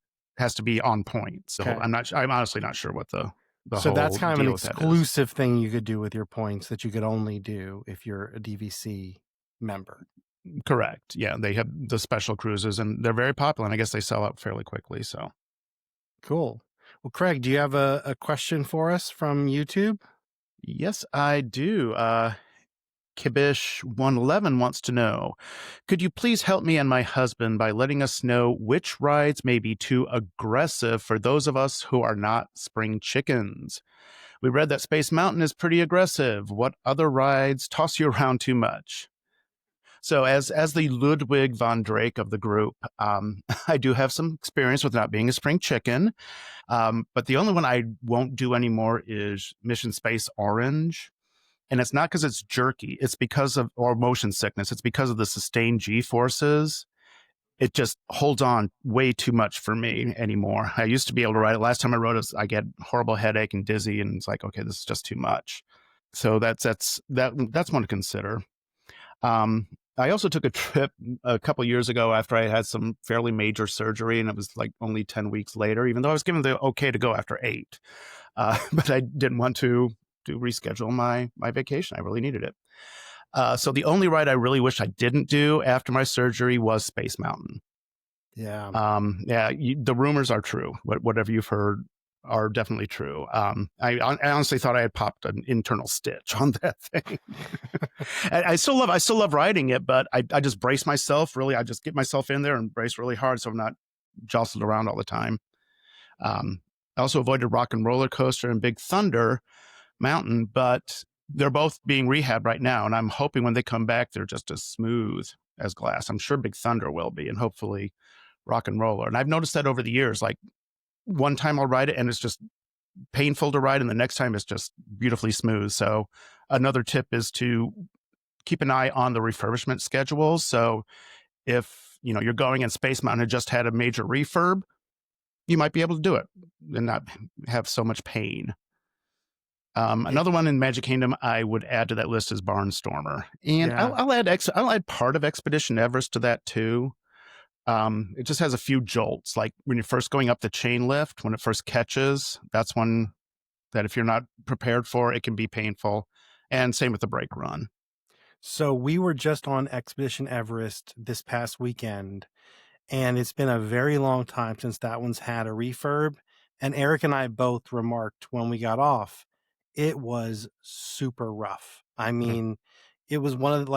on point. So Okay. I'm honestly not sure what the So whole that's kind of deal an with that is. exclusive thing you could do with your points that you could only do if you're a DVC member. Correct. Yeah, they have the special cruises and they're very popular, and I guess they sell out fairly quickly. So Cool. Well, Craig, do you have a question for us from YouTube? yes, I do. Kibish111 wants to know, could you please help me and my husband by letting us know which rides may be too aggressive for those of us who are not spring chickens? We read that Space Mountain is pretty aggressive. What other rides toss you around too much? So as the Ludwig von Drake of the group, I do have some experience with not being a spring chicken. But the only one I won't do anymore is Mission Space Orange. And it's not because it's jerky. It's because of, or motion sickness. It's because of the sustained G forces. It just holds on way too much for me anymore. I used to be able to ride it. Last time I rode it, I get horrible headache and dizzy, and it's like, okay, this is just too much. So that's one to consider. I also took a trip a couple years ago after I had some fairly major surgery, and it was like only 10 weeks later, even though I was given the okay to go after 8. But I didn't want to reschedule my vacation. I really needed it. So the only ride I really wish I didn't do after my surgery was Space Mountain. Yeah. The rumors are true. Whatever you've heard are definitely true. I honestly thought I had popped an internal stitch on that thing. I still love riding it, but I just brace myself really. I just get myself in there and brace really hard so I'm not jostled around all the time. I also avoided Rock and Roller Coaster and Big Thunder Mountain, but they're both being rehabbed right now, and I'm hoping when they come back they're just as smooth as glass. I'm sure Big Thunder will be, and hopefully Rock and Roller. And I've noticed that over the years, like one time I'll ride it and it's just painful to ride, and the next time it's just beautifully smooth. So another tip is to keep an eye on the refurbishment schedules. So if you're going and Space Mountain had just had a major refurb, you might be able to do it and not have so much pain. Another one in Magic Kingdom I would add to that list is Barnstormer, and Yeah. I'll add part of Expedition Everest to that too. It just has a few jolts, like when you're first going up the chain lift, when it first catches, that's one that if you're not prepared for, it can be painful. And same with the brake run. So we were just on Expedition Everest this past weekend, and it's been a very long time since that one's had a refurb. And Eric and I both remarked when we got off, it was super rough. I mean, it was one of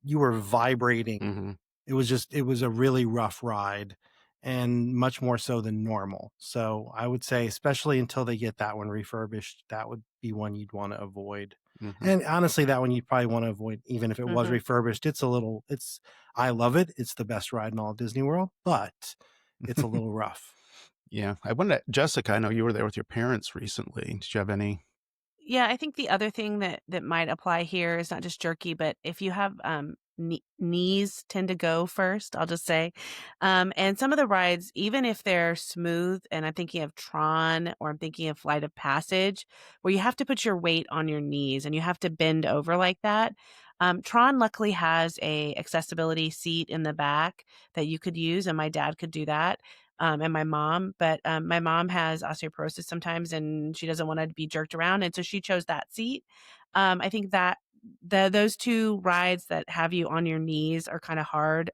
you were vibrating. Mm-hmm. It was a really rough ride, and much more so than normal. So I would say, especially until they get that one refurbished, that would be one you'd want to avoid. Mm-hmm. And honestly, that one you'd probably want to avoid, even if it was refurbished. I love it. It's the best ride in all of Disney World, but it's a little rough. Yeah. I wonder, Jessica, I know you were there with your parents recently. Did you have any? Yeah, I think the other thing that might apply here is not just jerky, but if you have knees tend to go first, I'll just say. And some of the rides, even if they're smooth, and I'm thinking of Tron or I'm thinking of Flight of Passage, where you have to put your weight on your knees and you have to bend over like that. Tron luckily has a accessibility seat in the back that you could use, and my dad could do that. And my mom, but my mom has osteoporosis sometimes, and she doesn't want to be jerked around, and so she chose that seat. I think that those two rides that have you on your knees are kind of hard,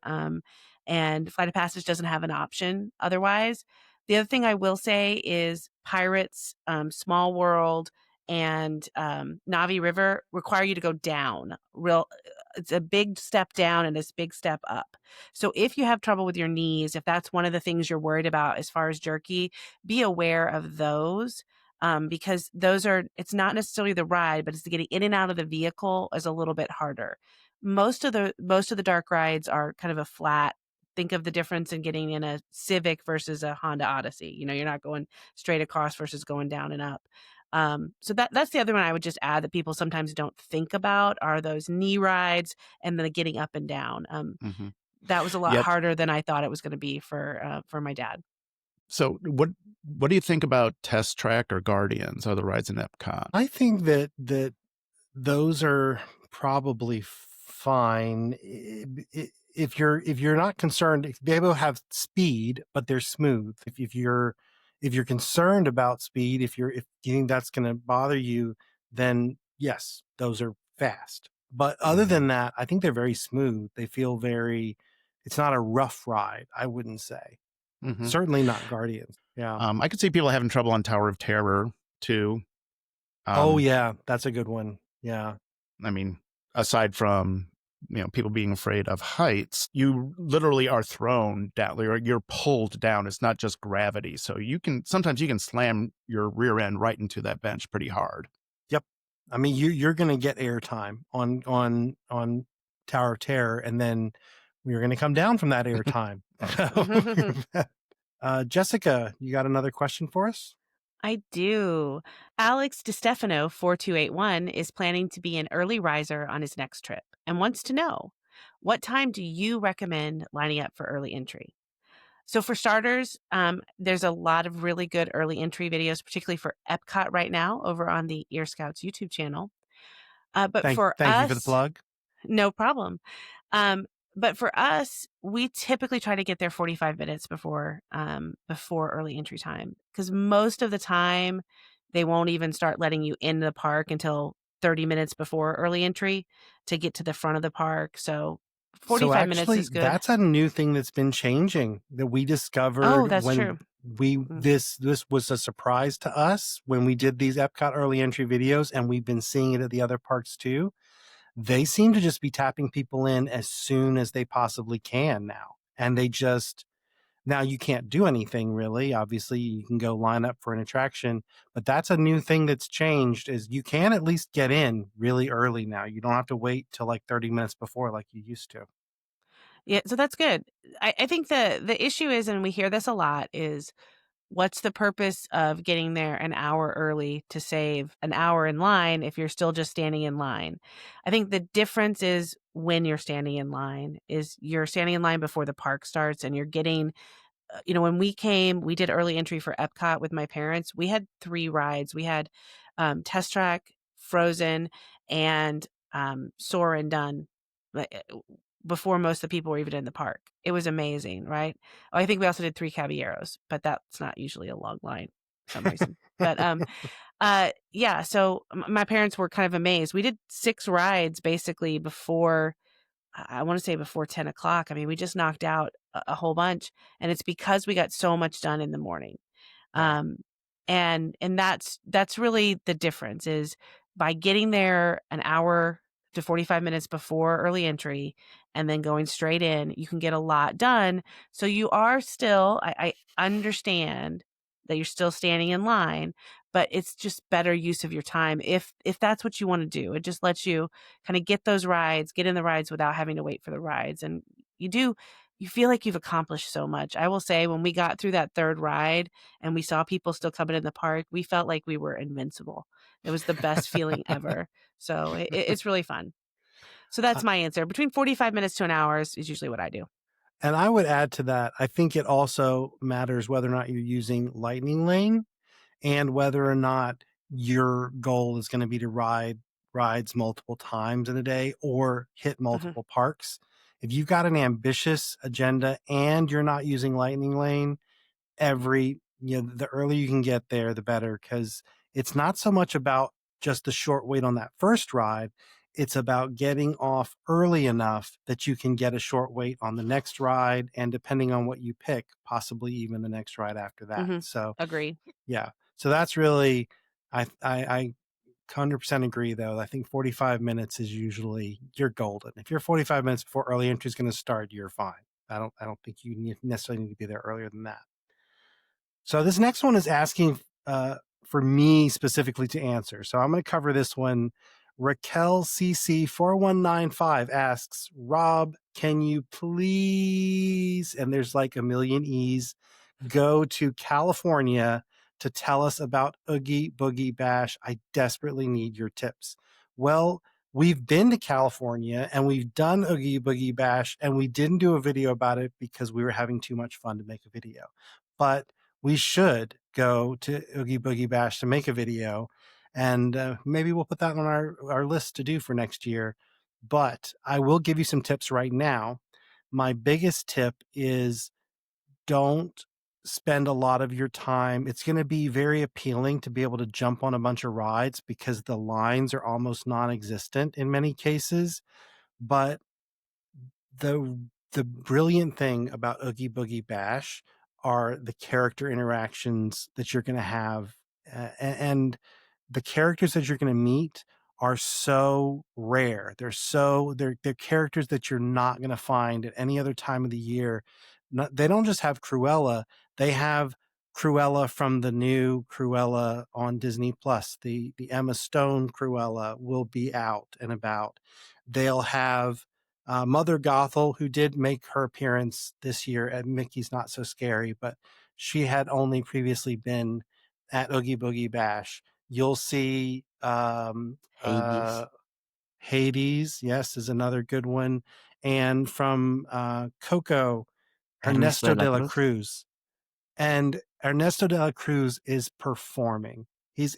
and Flight of Passage doesn't have an option otherwise. The other thing I will say is Pirates, Small World, and Navi River require you to go down. It's a big step down and a big step up. So if you have trouble with your knees, if that's one of the things you're worried about as far as jerky, be aware of those. Because it's not necessarily the ride, but it's getting in and out of the vehicle is a little bit harder. Most of the dark rides are kind of a flat. Think of the difference in getting in a Civic versus a Honda Odyssey. You're not going straight across versus going down and up. So that's the other one I would just add that people sometimes don't think about are those knee rides and then getting up and down. That was a lot harder than I thought it was going to be for my dad. So what do you think about Test Track or Guardians, or the rides in Epcot? I think that those are probably fine if you're not concerned. Be able to have speed, but they're smooth. If you're concerned about speed, if you think that's going to bother you, then yes, those are fast. But other than that, I think they're very smooth. They feel it's not a rough ride, I wouldn't say. Certainly not Guardians. Yeah. I could see people having trouble on Tower of Terror too. Oh yeah, that's a good one. Yeah. I mean, aside from people being afraid of heights, you literally are thrown down, or you're pulled down. It's not just gravity. So sometimes you can slam your rear end right into that bench pretty hard. Yep. I mean, you're going to get airtime on Tower of Terror, and then we're going to come down from that airtime. Jessica, you got another question for us? I do. Alex DeStefano 4281 is planning to be an early riser on his next trip and wants to know, what time do you recommend lining up for early entry? So for starters, there's a lot of really good early entry videos, particularly for Epcot right now over on the Ear Scouts YouTube channel. But Thank for you for the us, plug. no problem. But for us, we typically try to get there 45 minutes before early entry time, because most of the time they won't even start letting you in the park until 30 minutes before early entry to get to the front of the park. So 45 minutes is good. That's a new thing that's been changing that we discovered. Oh, that's true. This was a surprise to us when we did these Epcot early entry videos, and we've been seeing it at the other parks too. They seem to just be tapping people in as soon as they possibly can now. And now you can't do anything really. Obviously, you can go line up for an attraction, but that's a new thing that's changed, is you can at least get in really early now. You don't have to wait till like 30 minutes before like you used to. Yeah, so that's good. I think the issue is, and we hear this a lot, is what's the purpose of getting there an hour early to save an hour in line if you're still just standing in line? I think the difference is when you're standing in line is you're standing in line before the park starts, and you're getting, when we came, we did early entry for Epcot with my parents. We had 3 rides. We had Test Track, Frozen, and Soar and Done before most of the people were even in the park. It was amazing, right? Oh, I think we also did 3 Caballeros, but that's not usually a long line for some reason. But yeah, so my parents were kind of amazed. We did 6 rides basically before, I want to say before 10 o'clock. I mean, we just knocked out a whole bunch, and it's because we got so much done in the morning. Yeah. And that's really the difference, is by getting there an hour to 45 minutes before early entry and then going straight in, you can get a lot done. So you are still, I understand that you're still standing in line, but it's just better use of your time if that's what you want to do. It just lets you kind of get in the rides without having to wait for the rides. And you feel like you've accomplished so much. I will say, when we got through that 3rd ride and we saw people still coming in the park, we felt like we were invincible. It was the best feeling ever. So it's really fun. So that's my answer. Between 45 minutes to an hour is usually what I do. And I would add to that, I think it also matters whether or not you're using Lightning Lane, and whether or not your goal is going to be to ride rides multiple times in a day or hit multiple parks. If you've got an ambitious agenda and you're not using Lightning Lane, the earlier you can get there, the better, because it's not so much about just the short wait on that first ride. It's about getting off early enough that you can get a short wait on the next ride, and depending on what you pick, possibly even the next ride after that. So Agreed. yeah. So that's really, I 100% agree though. I think 45 minutes is usually, you're golden. If you're 45 minutes before early entry is going to start, you're fine. I don't think you necessarily need to be there earlier than that. So this next one is asking for me specifically to answer. So I'm going to cover this one. Raquel CC 4195 asks, Rob, can you please, and there's like a million E's, go to California to tell us about Oogie Boogie Bash? I desperately need your tips. Well, we've been to California and we've done Oogie Boogie Bash, and we didn't do a video about it because we were having too much fun to make a video. But we should go to Oogie Boogie Bash to make a video, and maybe we'll put that on our list to do for next year. But I will give you some tips right now. My biggest tip is, don't spend a lot of your time. It's going to be very appealing to be able to jump on a bunch of rides because the lines are almost non-existent in many cases. But the brilliant thing about Oogie Boogie Bash are the character interactions that you're going to have, and the characters that you're going to meet are so rare. They're characters that you're not going to find at any other time of the year. They don't just have Cruella, they have Cruella from the new Cruella on Disney Plus. The Emma Stone Cruella will be out and about. They'll have Mother Gothel, who did make her appearance this year at Mickey's Not So Scary, but she had only previously been at Oogie Boogie Bash. You'll see Hades. Hades, yes, is another good one. And from Coco, Ernesto Ernesto de la de la Cruz. Cruz. And Ernesto de la Cruz is performing. He's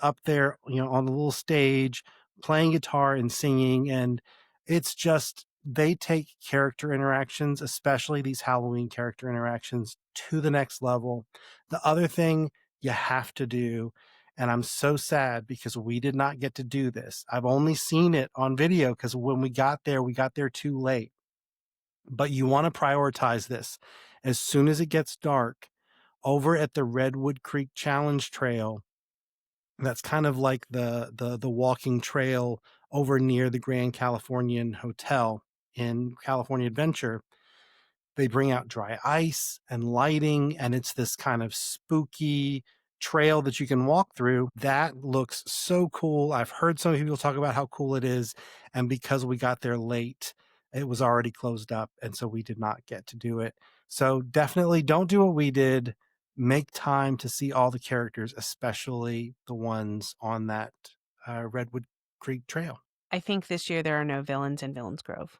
up there, on the little stage playing guitar and singing, and it's just they take character interactions, especially these Halloween character interactions, to the next level. The other thing you have to do, and I'm so sad because we did not get to do this. I've only seen it on video because when we got there too late. But you want to prioritize this. As soon as it gets dark, over at the Redwood Creek Challenge Trail, that's kind of like the walking trail over near the Grand Californian Hotel in California Adventure. They bring out dry ice and lighting, and it's this kind of spooky trail that you can walk through. That looks so cool. I've heard some people talk about how cool it is, and because we got there late, it was already closed up, and so we did not get to do it. So definitely don't do what we did. Make time to see all the characters, especially the ones on that Redwood Creek Trail. I think this year there are no villains in Villains Grove.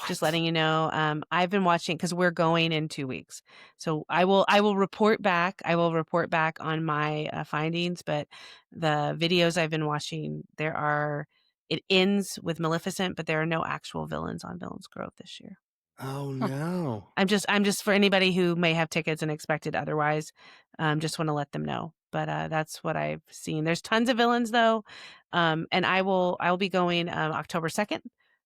Just What? letting you know. I've been watching because we're going in 2 weeks, so I will report back. I will report back on my findings. But the videos I've been watching, it ends with Maleficent, but there are no actual villains on Villains Grove this year. Oh no. I'm just for anybody who may have tickets and expected otherwise, just want to let them know. But that's what I've seen. There's tons of villains though, and I will be going October 2nd.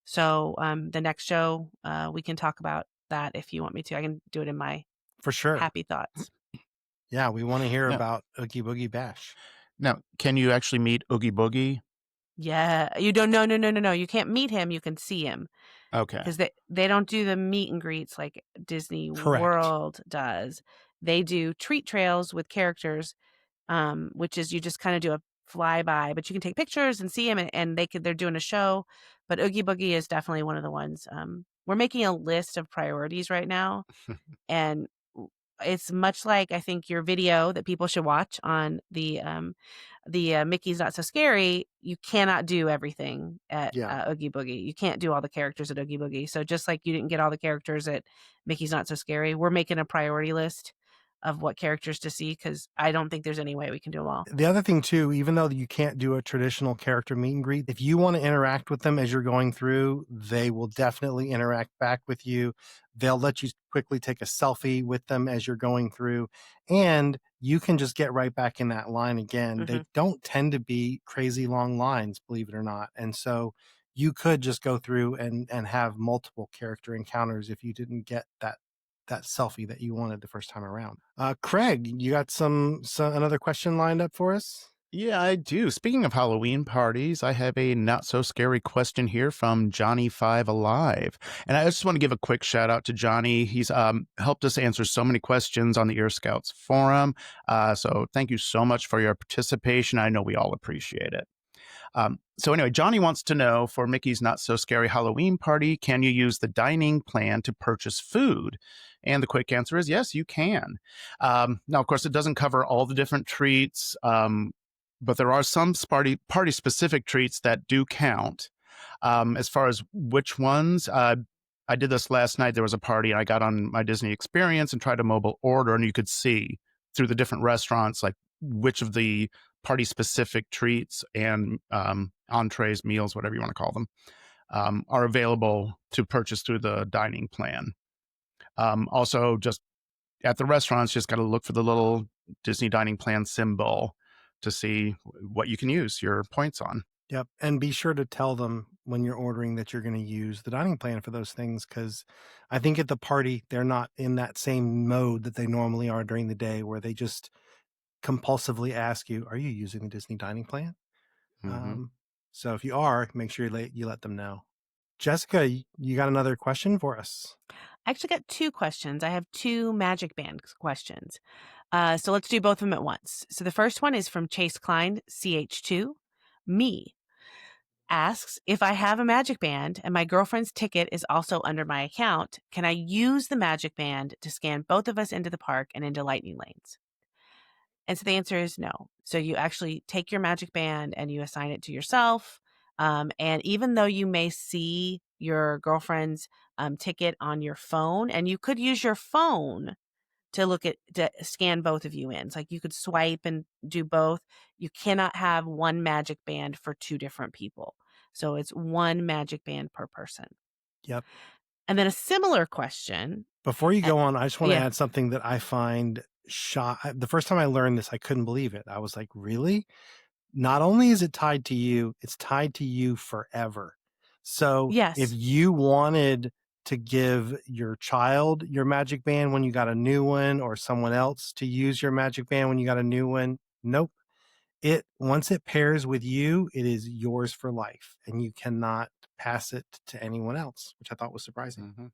So the next show we can talk about that if you want me to. I can do it in my For sure. happy thoughts. Yeah, we want to hear Yeah. about Oogie Boogie Bash. Now, can you actually meet Oogie Boogie? Yeah, you don't. No. You can't meet him. You can see him. Okay. Because they don't do the meet and greets like Disney Correct. World does. They do treat trails with characters, which is you just kind of do a flyby, but you can take pictures and see them, and they're doing a show. But Oogie Boogie is definitely one of the ones. We're making a list of priorities right now, and it's much like I think your video that people should watch on the Mickey's Not So Scary. You cannot do everything at Oogie Boogie. You can't do all the characters at Oogie Boogie. So just like you didn't get all the characters at Mickey's Not So Scary, we're making a priority list of what characters to see because I don't think there's any way we can do them all. The other thing too, even though you can't do a traditional character meet and greet, if you want to interact with them as you're going through, they will definitely interact back with you. They'll let you quickly take a selfie with them as you're going through, and you can just get right back in that line again. They don't tend to be crazy long lines, believe it or not. And so you could just go through and have multiple character encounters if you didn't get that selfie that you wanted the first time around. Craig, you got some another question lined up for us? Yeah, I do. Speaking of Halloween parties, I have a not so scary question here from Johnny5 Alive. And I just want to give a quick shout out to Johnny. He's helped us answer so many questions on the Ear Scouts forum. So thank you so much for your participation. I know we all appreciate it. So anyway, Johnny wants to know, for Mickey's Not So Scary Halloween Party, can you use the dining plan to purchase food? And the quick answer is yes, you can. Now, of course, it doesn't cover all the different treats, but there are some party-specific treats that do count. As far as which ones, I did this last night. There was a party, and I got on my Disney Experience and tried a mobile order, and you could see through the different restaurants, like which of the party-specific treats and entrees, meals, whatever you want to call them, are available to purchase through the dining plan. Also, just at the restaurants, just got to look for the little Disney dining plan symbol to see what you can use your points on. Yep. And be sure to tell them when you're ordering that you're going to use the dining plan for those things, because I think at the party, they're not in that same mode that they normally are during the day where they just compulsively ask you, are you using the Disney dining plan? So if you are, make sure you let them know. Jessica, you got another question for us? I actually got 2 questions. I have 2 MagicBand questions. So let's do both of them at once. So the first one is from Chase Klein, CH2. Me asks, if I have a MagicBand and my girlfriend's ticket is also under my account, can I use the MagicBand to scan both of us into the park and into lightning lanes? And so the answer is no. So you actually take your MagicBand and you assign it to yourself. And even though you may see your girlfriend's ticket on your phone, and you could use your phone to scan both of you in. It's like you could swipe and do both. You cannot have one MagicBand for 2 different people. So it's one MagicBand per person. Yep. And then a similar question. Before you go on, I just want to yeah. add something that I find the first time I learned this, I couldn't believe it. I was like, really? Not only is it tied to you, it's tied to you forever. So Yes. if you wanted to give your child your MagicBand when you got a new one, or someone else to use your MagicBand when you got a new one, nope. Once it pairs with you, it is yours for life, and you cannot pass it to anyone else, which I thought was surprising.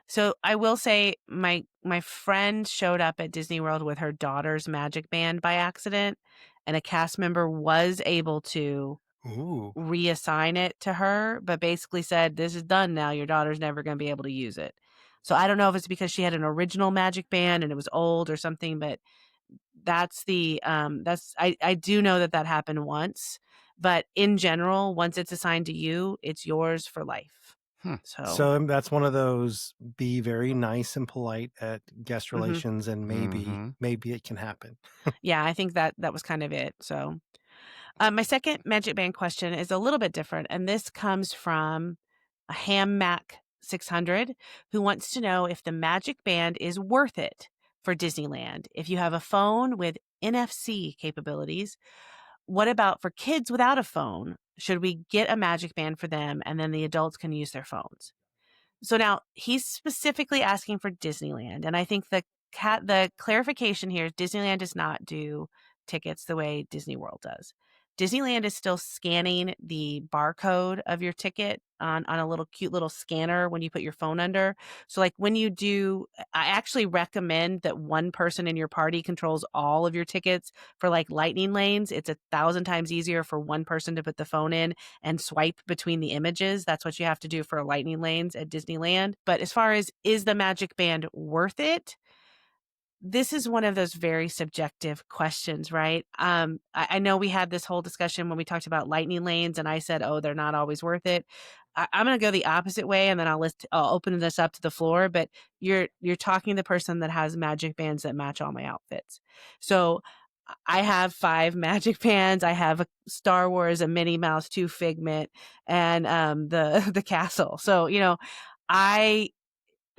So I will say my friend showed up at Disney World with her daughter's MagicBand by accident, and a cast member was able to reassign it to her, but basically said, this is done now. Your daughter's never going to be able to use it. So I don't know if it's because she had an original MagicBand and it was old or something, but that's I do know that happened once, but in general, once it's assigned to you, it's yours for life. So that's one of those, be very nice and polite at guest relations, and maybe it can happen. Yeah, I think that was kind of it. So my second MagicBand question is a little bit different, and this comes from a Ham Mac 600 who wants to know if the MagicBand is worth it for Disneyland. If you have a phone with NFC capabilities, what about for kids without a phone? Should we get a MagicBand for them and then the adults can use their phones? So now he's specifically asking for Disneyland. And I think the clarification here is Disneyland does not do tickets the way Disney World does. Disneyland is still scanning the barcode of your ticket on a little cute little scanner when you put your phone under. So like when you do, I actually recommend that one person in your party controls all of your tickets for like lightning lanes. It's 1,000 times easier for one person to put the phone in and swipe between the images. That's what you have to do for lightning lanes at Disneyland. But as far as, is the MagicBand worth it? This is one of those very subjective questions, right? I know we had this whole discussion when we talked about lightning lanes, and I said, oh, they're not always worth it. I'm going to go the opposite way, and then I'll open this up to the floor. But you're talking to the person that has MagicBands that match all my outfits. So I have 5 MagicBands. I have a Star Wars, a Minnie Mouse, 2 Figment, and the castle. So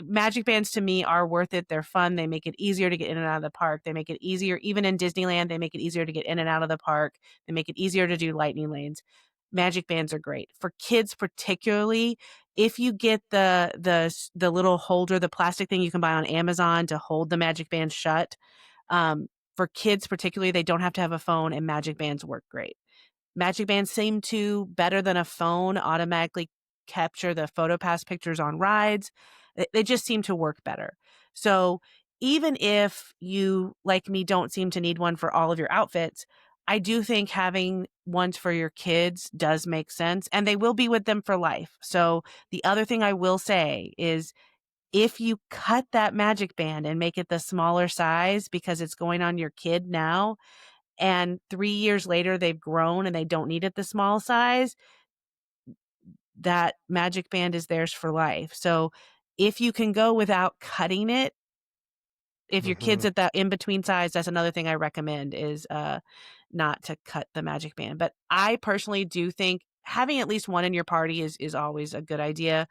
MagicBands to me are worth it. They're fun. They make it easier to get in and out of the park. They make it easier, even in Disneyland, they make it easier to get in and out of the park. They make it easier to do lightning lanes. MagicBands are great. For kids particularly, if you get the little holder, the plastic thing you can buy on Amazon to hold the MagicBand shut, for kids particularly, they don't have to have a phone, and MagicBands work great. MagicBands seem to, better than a phone, automatically capture the PhotoPass pictures on rides. They just seem to work better. So even if you, like me, don't seem to need one for all of your outfits, I do think having ones for your kids does make sense, and they will be with them for life. So the other thing I will say is, if you cut that MagicBand and make it the smaller size because it's going on your kid now, and 3 years later they've grown and they don't need it the small size, that MagicBand is theirs for life. So if you can go without cutting it, if your kid's at that in-between size, that's another thing I recommend, is not to cut the MagicBand. But I personally do think having at least one in your party is always a good idea.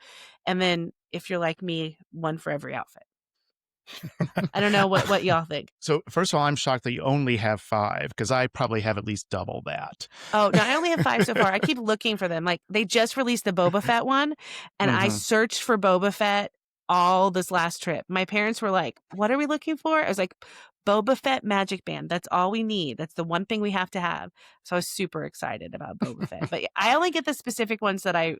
And then if you're like me, one for every outfit. I don't know what y'all think. So first of all, I'm shocked that you only have 5, because I probably have at least double that. Oh, no, I only have 5 so far. I keep looking for them. Like, they just released the Boba Fett one, and I searched for Boba Fett all this last trip. My parents were like, what are we looking for? I was like, Boba Fett Magic Band. That's all we need. That's the one thing we have to have. So I was super excited about Boba Fett. But I only get the specific ones that I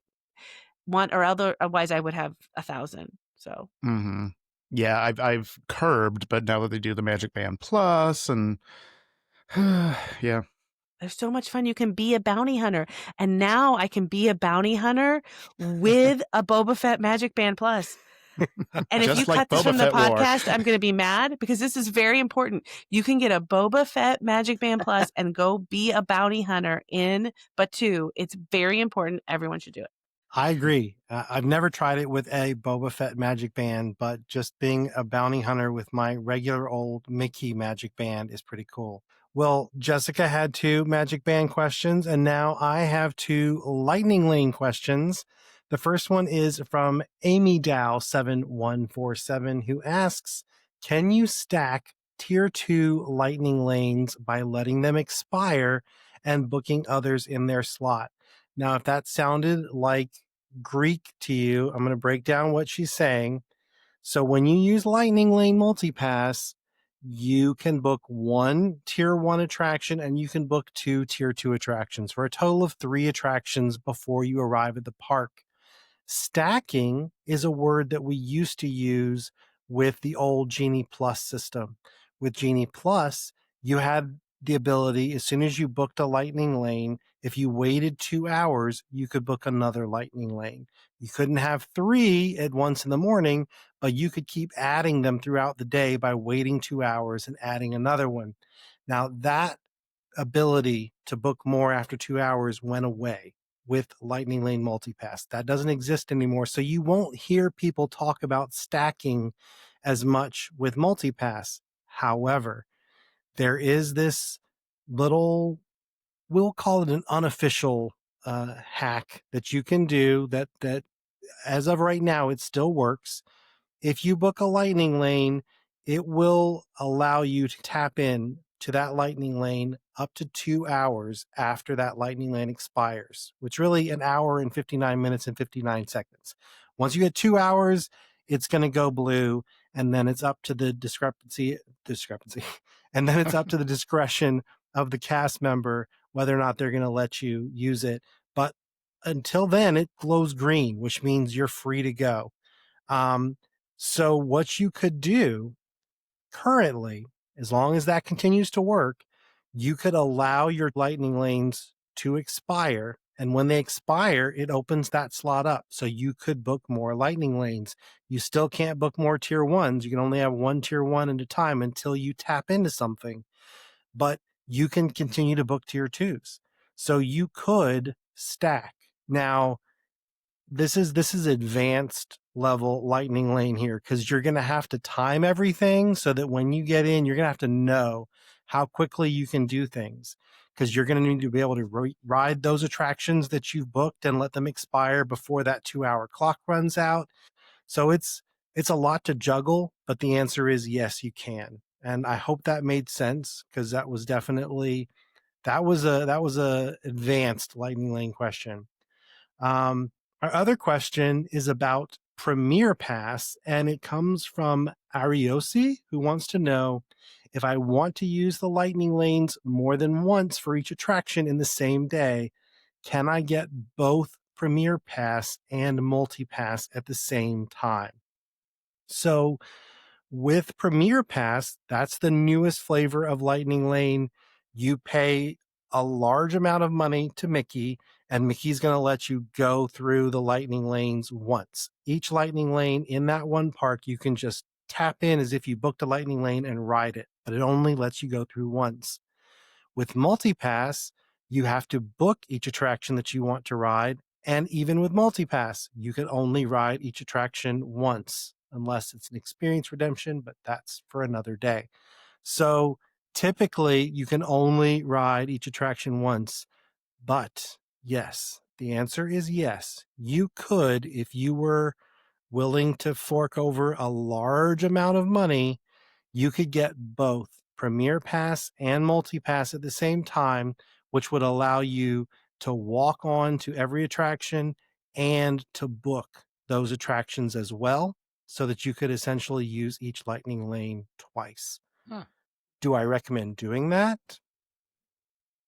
want, or otherwise I would have 1,000. So yeah, I've curbed, but now that they do the Magic Band Plus and yeah. there's so much fun. You can be a bounty hunter. And now I can be a bounty hunter with a Boba Fett Magic Band Plus. And if Just you like cut this Boba from the Fett lore. podcast, I'm going to be mad because this is very important. You can get a Boba Fett Magic Band Plus and go be a bounty hunter in Batu. It's very important. Everyone should do it. I agree. I've never tried it with a Boba Fett Magic Band, but just being a bounty hunter with my regular old Mickey Magic Band is pretty cool. Well, Jessica had 2 Magic Band questions, and now I have 2 Lightning Lane questions. The first one is from Amy Dow 7147, who asks, can you stack Tier 2 Lightning Lanes by letting them expire and booking others in their slot? Now, if that sounded like Greek to you, I'm going to break down what she's saying. So when you use Lightning Lane Multipass, you can book 1 Tier 1 attraction and you can book 2 Tier 2 attractions for a total of 3 attractions before you arrive at the park. Stacking is a word that we used to use with the old Genie Plus system. With Genie Plus, you had the ability, as soon as you booked a Lightning Lane, if you waited 2 hours, you could book another Lightning Lane. You couldn't have 3 at once in the morning, but you could keep adding them throughout the day by waiting 2 hours and adding another one. Now, that ability to book more after 2 hours went away with Lightning Lane Multipass. That doesn't exist anymore. So you won't hear people talk about stacking as much with Multipass. However, there is this little, we'll call it an unofficial hack that you can do that as of right now, it still works. If you book a Lightning Lane, it will allow you to tap in to that Lightning Lane up to 2 hours after that Lightning Lane expires, which really 1 hour and 59 minutes and 59 seconds. Once you get 2 hours, it's going to go blue, and then it's up to the discrepancy, and then it's up to the discretion of the cast member whether or not they're going to let you use it. But until then, it glows green, which means you're free to go. So what you could do currently, as long as that continues to work, you could allow your Lightning Lanes to expire. And when they expire, it opens that slot up. So you could book more Lightning Lanes. You still can't book more Tier 1s. You can only have 1 Tier 1 at a time until you tap into something. But you can continue to book Tier 2s. So you could stack. Now, this is advanced level Lightning Lane here, because you're going to have to time everything so that when you get in, you're going to have to know how quickly you can do things, because you're going to need to be able to ride those attractions that you've booked and let them expire before that 2-hour clock runs out. So it's a lot to juggle, but the answer is yes, you can. And I hope that made sense, because that was definitely that was a advanced Lightning Lane question. Our other question is about Premier Pass, and it comes from Ariosi, who wants to know, if I want to use the Lightning Lanes more than once for each attraction in the same day, can I get both Premier Pass and Multipass at the same time? So with Premier Pass, that's the newest flavor of Lightning Lane. You pay a large amount of money to Mickey, and Mickey's going to let you go through the Lightning Lanes once. Each Lightning Lane in that one park, you can just tap in as if you booked a Lightning Lane and ride it, but it only lets you go through once. With Multipass, you have to book each attraction that you want to ride, and even with Multipass, you can only ride each attraction once, unless it's an experience redemption, but that's for another day. So typically, you can only ride each attraction once. But yes, the answer is yes. You could, if you were willing to fork over a large amount of money, you could get both Premier Pass and Multipass at the same time, which would allow you to walk on to every attraction and to book those attractions as well, so that you could essentially use each Lightning Lane twice. Huh. Do I recommend doing that?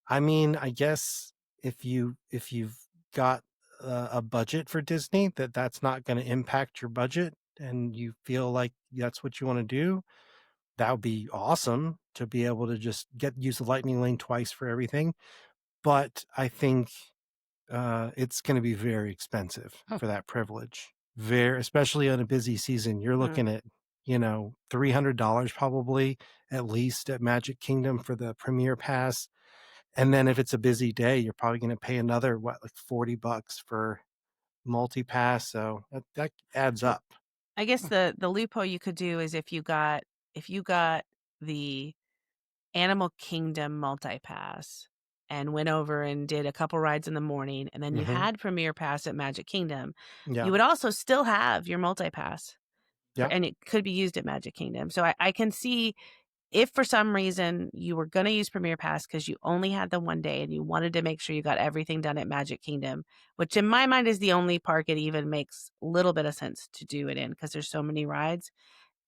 I mean, I guess if you've got a budget for Disney, that's not going to impact your budget, and you feel like that's what you want to do, that would be awesome to be able to just use the Lightning Lane twice for everything. But I think it's going to be very expensive for that privilege. Especially on a busy season, you're looking at $300 probably at least at Magic Kingdom for the Premier Pass. And then if it's a busy day, you're probably going to pay another like $40 for Multipass. So that adds up. I guess the loophole you could do is if you got the Animal Kingdom Multipass and went over and did a couple rides in the morning, and then you had Premier Pass at Magic Kingdom, you would also still have your Multipass. Yeah. And it could be used at Magic Kingdom. So I can see if for some reason you were going to use Premier Pass because you only had the one day and you wanted to make sure you got everything done at Magic Kingdom, which in my mind is the only park it even makes a little bit of sense to do it in because there's so many rides.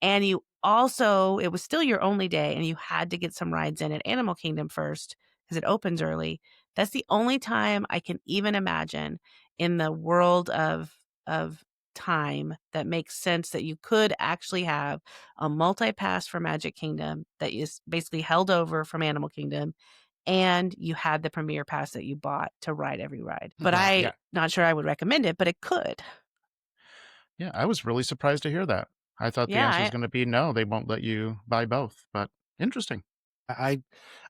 And it was still your only day and you had to get some rides in at Animal Kingdom first because it opens early. That's the only time I can even imagine in the world of time that makes sense that you could actually have a multi-pass for Magic Kingdom that is basically held over from Animal Kingdom, and you had the Premier Pass that you bought to ride every ride. But I'm not sure I would recommend it, but it could. Yeah, I was really surprised to hear that. I thought the answer was going to be no, they won't let you buy both, but interesting. I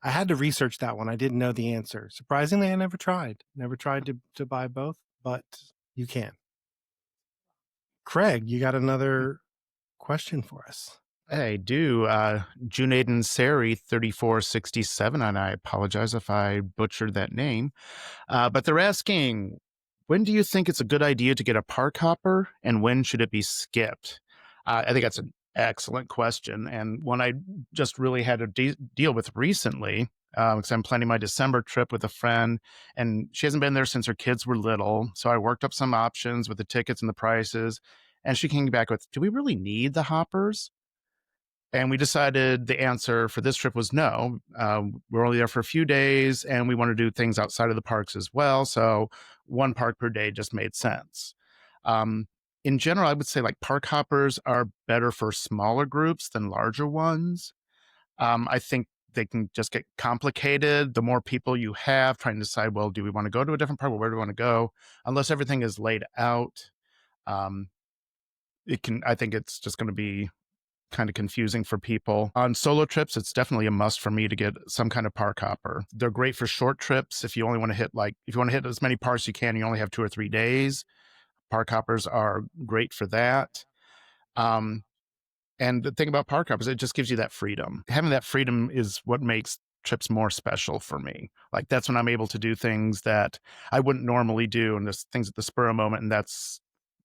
had to research that one. I didn't know the answer. Surprisingly, I never tried to buy both, but you can. Craig, you got another question for us? I do. Junaiden Sari 3467, and I apologize if I butchered that name. But they're asking, when do you think it's a good idea to get a park hopper, and when should it be skipped? I think that's an excellent question, and one I just really had to deal with recently, because I'm planning my December trip with a friend, and she hasn't been there since her kids were little. So I worked up some options with the tickets and the prices, and she came back with, do we really need the hoppers? And we decided the answer for this trip was no. We're only there for a few days, and we want to do things outside of the parks as well. So one park per day just made sense. In general, I would say like park hoppers are better for smaller groups than larger ones. I think they can just get complicated. The more people you have trying to decide, well, do we want to go to a different park? Well, where do we want to go? Unless everything is laid out, I think it's just going to be kind of confusing for people. On solo trips, it's definitely a must for me to get some kind of park hopper. They're great for short trips. If you only want to hit as many parks you can, you only have 2 or 3 days. Park hoppers are great for that. And the thing about park hoppers, it just gives you that freedom. Having that freedom is what makes trips more special for me. Like that's when I'm able to do things that I wouldn't normally do, and there's things at the spur of the moment, and that's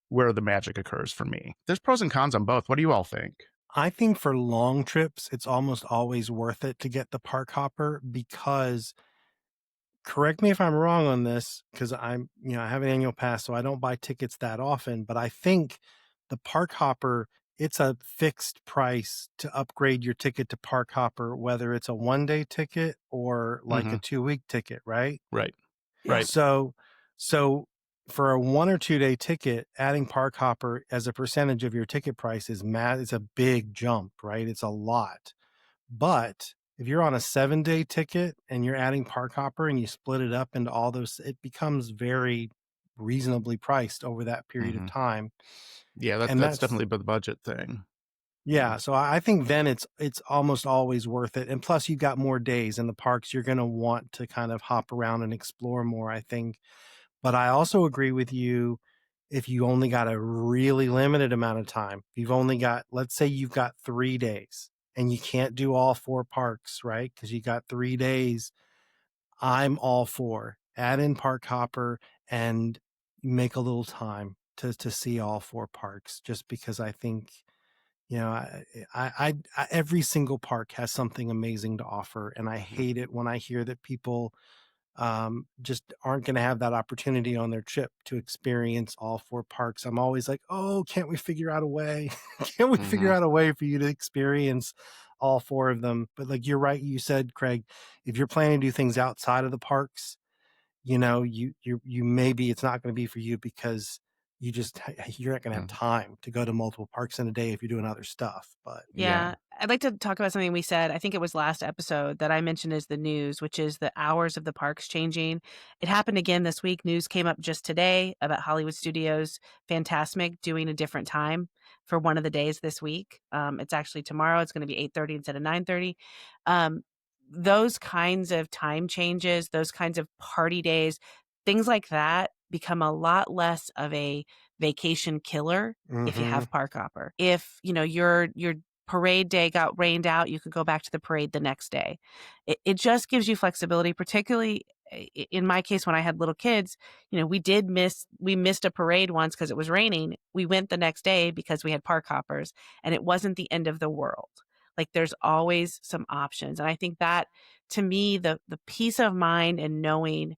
where the magic occurs for me. There's pros and cons on both. What do you all think? I think for long trips, it's almost always worth it to get the park hopper because, correct me if I'm wrong on this, because I have an annual pass, so I don't buy tickets that often, but I think the park hopper, it's a fixed price to upgrade your ticket to park hopper, whether it's a 1-day ticket or like a 2-week ticket, right? Right. So for a 1 or 2 day ticket, adding park hopper as a percentage of your ticket price is it's a big jump, right? It's a lot. But if you're on a 7-day ticket and you're adding park hopper and you split it up into all those, it becomes very reasonably priced over that period of time. Yeah, that's definitely the budget thing. Yeah, so I think then it's almost always worth it. And plus, you've got more days in the parks. You're going to want to kind of hop around and explore more, I think. But I also agree with you if you only got a really limited amount of time. You've only got, let's say you've got 3 days and you can't do all 4 parks, right? Because you got 3 days. I'm all for add in park hopper and make a little time to see all 4 parks, just because I think, I every single park has something amazing to offer. And I hate it when I hear that people just aren't going to have that opportunity on their trip to experience all 4 parks. I'm always like, oh, can't we figure out a way? Can't we figure out a way for you to experience all 4 of them. But like you're right, you said, Craig, if you're planning to do things outside of the parks, you maybe it's not going to be for you because you're not going to have time to go to multiple parks in a day if you're doing other stuff. But Yeah. I'd like to talk about something we said. I think it was last episode that I mentioned as the news, which is the hours of the parks changing. It happened again this week. News came up just today about Hollywood Studios Fantasmic doing a different time for one of the days this week. It's actually tomorrow. It's going to be 8:30 instead of 9:30. Those kinds of time changes, those kinds of party days, things like that become a lot less of a vacation killer if you have park hopper. If, your parade day got rained out, you could go back to the parade the next day. It just gives you flexibility, particularly in my case, when I had little kids. We missed a parade once because it was raining. We went the next day because we had park hoppers, and it wasn't the end of the world. Like, there's always some options. And I think that, to me, the peace of mind and knowing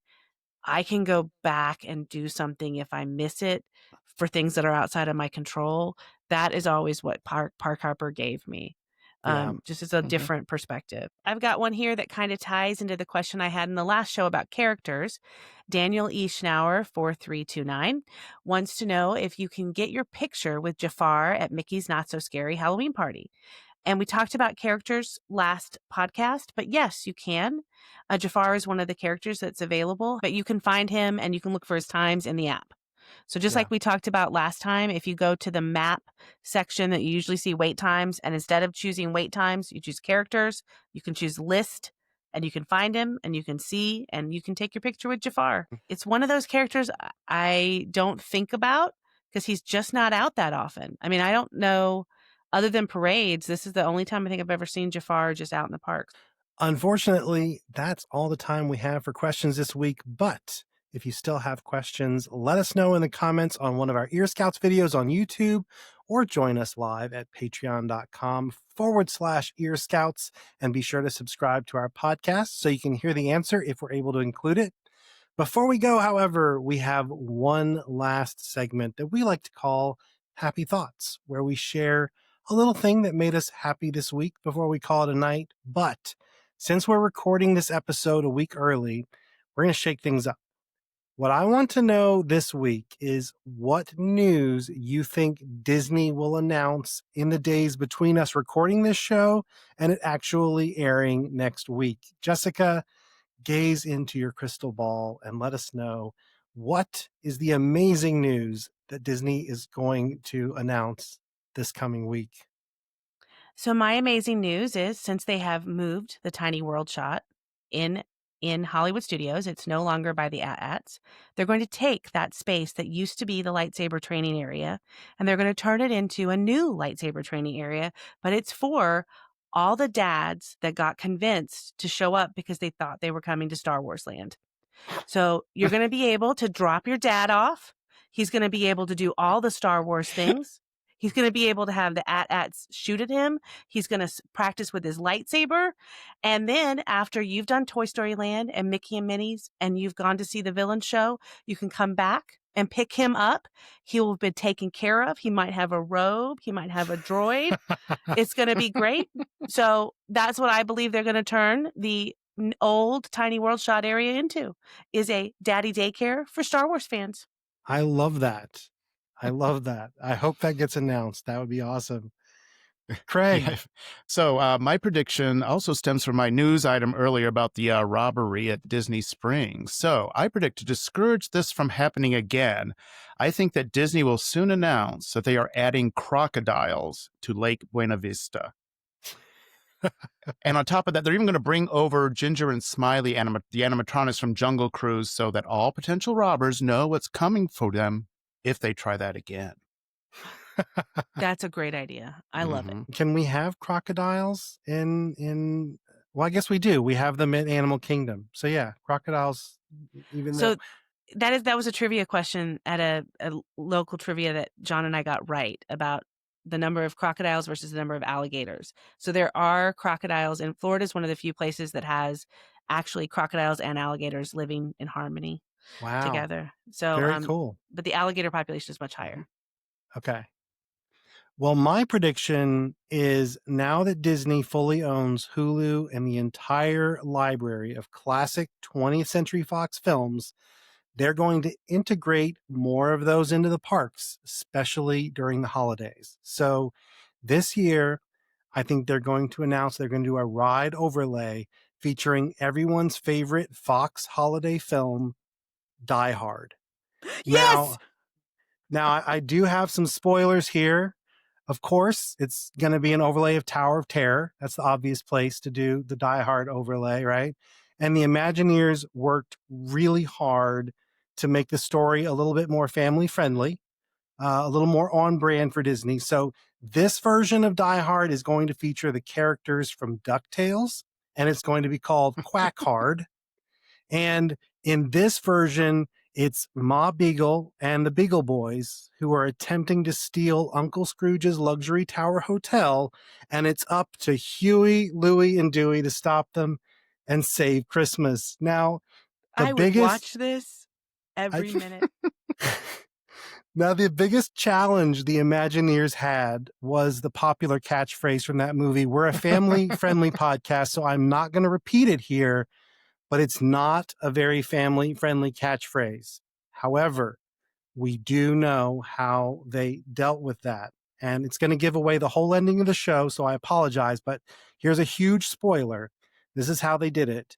I can go back and do something if I miss it for things that are outside of my control, that is always what Park Hopper gave me. Just as a different perspective. I've got one here that kind of ties into the question I had in the last show about characters. Daniel E. Schnauer, 4329, wants to know if you can get your picture with Jafar at Mickey's Not So Scary Halloween Party. And we talked about characters last podcast, but yes, you can. Jafar is one of the characters that's available, but you can find him and you can look for his times in the app. So just like we talked about last time, if you go to the map section that you usually see wait times, and instead of choosing wait times, you choose characters, you can choose list, and you can find him and you can see, and you can take your picture with Jafar. It's one of those characters I don't think about because he's just not out that often. I mean, I don't know. Other than parades, this is the only time I think I've ever seen Jafar just out in the parks. Unfortunately, that's all the time we have for questions this week. But if you still have questions, let us know in the comments on one of our Ear Scouts videos on YouTube, or join us live at patreon.com/Ear Scouts. And be sure to subscribe to our podcast so you can hear the answer if we're able to include it. Before we go, however, we have one last segment that we like to call Happy Thoughts, where we share a little thing that made us happy this week before we call it a night. But since we're recording this episode a week early, we're going to shake things up. What I want to know this week is what news you think Disney will announce in the days between us recording this show and it actually airing next week. Jessica, gaze into your crystal ball and let us know, what is the amazing news that Disney is going to announce this coming week? So my amazing news is, since they have moved the Tiny World shot in Hollywood Studios, it's no longer by the AT-ATs. They're going to take that space that used to be the lightsaber training area, and they're going to turn it into a new lightsaber training area, but it's for all the dads that got convinced to show up because they thought they were coming to Star Wars Land. So you're going to be able to drop your dad off. He's going to be able to do all the Star Wars things. He's going to be able to have the AT-ATs shoot at him. He's going to practice with his lightsaber. And then after you've done Toy Story Land and Mickey and Minnie's and you've gone to see the villain show, you can come back and pick him up. He will have been taken care of. He might have a robe. He might have a droid. It's going to be great. So that's what I believe they're going to turn the old Tiny World shot area into, is a daddy daycare for Star Wars fans. I love that. I love that. I hope that gets announced. That would be awesome. Craig. Yeah. So my prediction also stems from my news item earlier about the robbery at Disney Springs. So I predict, to discourage this from happening again, I think that Disney will soon announce that they are adding crocodiles to Lake Buena Vista. And on top of that, they're even going to bring over Ginger and Smiley, the animatronics from Jungle Cruise, so that all potential robbers know what's coming for them if they try that again. That's a great idea. I love it. Can we have crocodiles in well, I guess we do. We have them in Animal Kingdom. So yeah, crocodiles, even though that was a trivia question at a local trivia that John and I got right about the number of crocodiles versus the number of alligators. So there are crocodiles, and Florida is one of the few places that has actually crocodiles and alligators living in harmony together. So very cool. But the alligator population is much higher. Okay. Well, my prediction is now that Disney fully owns Hulu and the entire library of classic 20th Century Fox films, they're going to integrate more of those into the parks, especially during the holidays. So this year, I think they're going to announce they're going to do a ride overlay featuring everyone's favorite Fox holiday film, Die Hard. Yes! Now I do have some spoilers here. Of course, it's going to be an overlay of Tower of Terror. That's the obvious place to do the Die Hard overlay, right? And the Imagineers worked really hard to make the story a little bit more family friendly, a little more on brand for Disney. So this version of Die Hard is going to feature the characters from DuckTales, and it's going to be called Quack Hard. And in this version, it's Ma Beagle and the Beagle Boys who are attempting to steal Uncle Scrooge's luxury tower hotel, and it's up to Huey, Louie, and Dewey to stop them and save Christmas. Now, I would watch this every minute. Now, the biggest challenge the Imagineers had was the popular catchphrase from that movie. We're a family-friendly podcast, so I'm not going to repeat it here, but it's not a very family-friendly catchphrase. However, we do know how they dealt with that. And it's going to give away the whole ending of the show, so I apologize, but here's a huge spoiler. This is how they did it.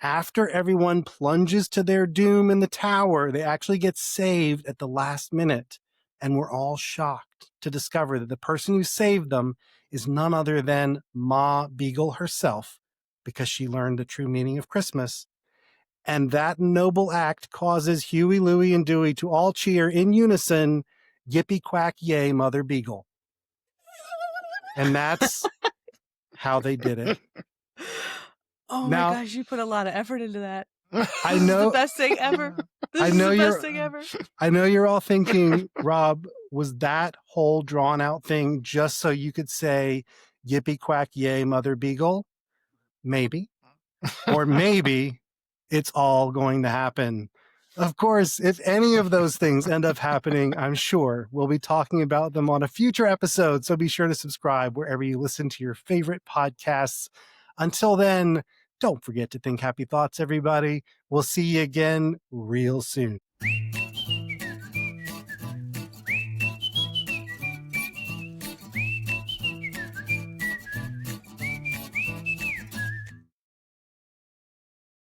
After everyone plunges to their doom in the tower, they actually get saved at the last minute. And we're all shocked to discover that the person who saved them is none other than Ma Beagle herself, because she learned the true meaning of Christmas. And that noble act causes Huey, Louie, and Dewey to all cheer in unison, "Yippee quack yay, Mother Beagle." And that's how they did it. Oh Now- my gosh, you put a lot of effort into that. I This know. is the best thing ever. This I is know the you're- best thing ever. I know you're all thinking, Rob, was that whole drawn out thing just so you could say, "Yippee quack yay, Mother Beagle"? Maybe. Or maybe it's all going to happen. Of course, if any of those things end up happening, I'm sure we'll be talking about them on a future episode. So be sure to subscribe wherever you listen to your favorite podcasts. Until then, don't forget to think happy thoughts, everybody. We'll see you again real soon.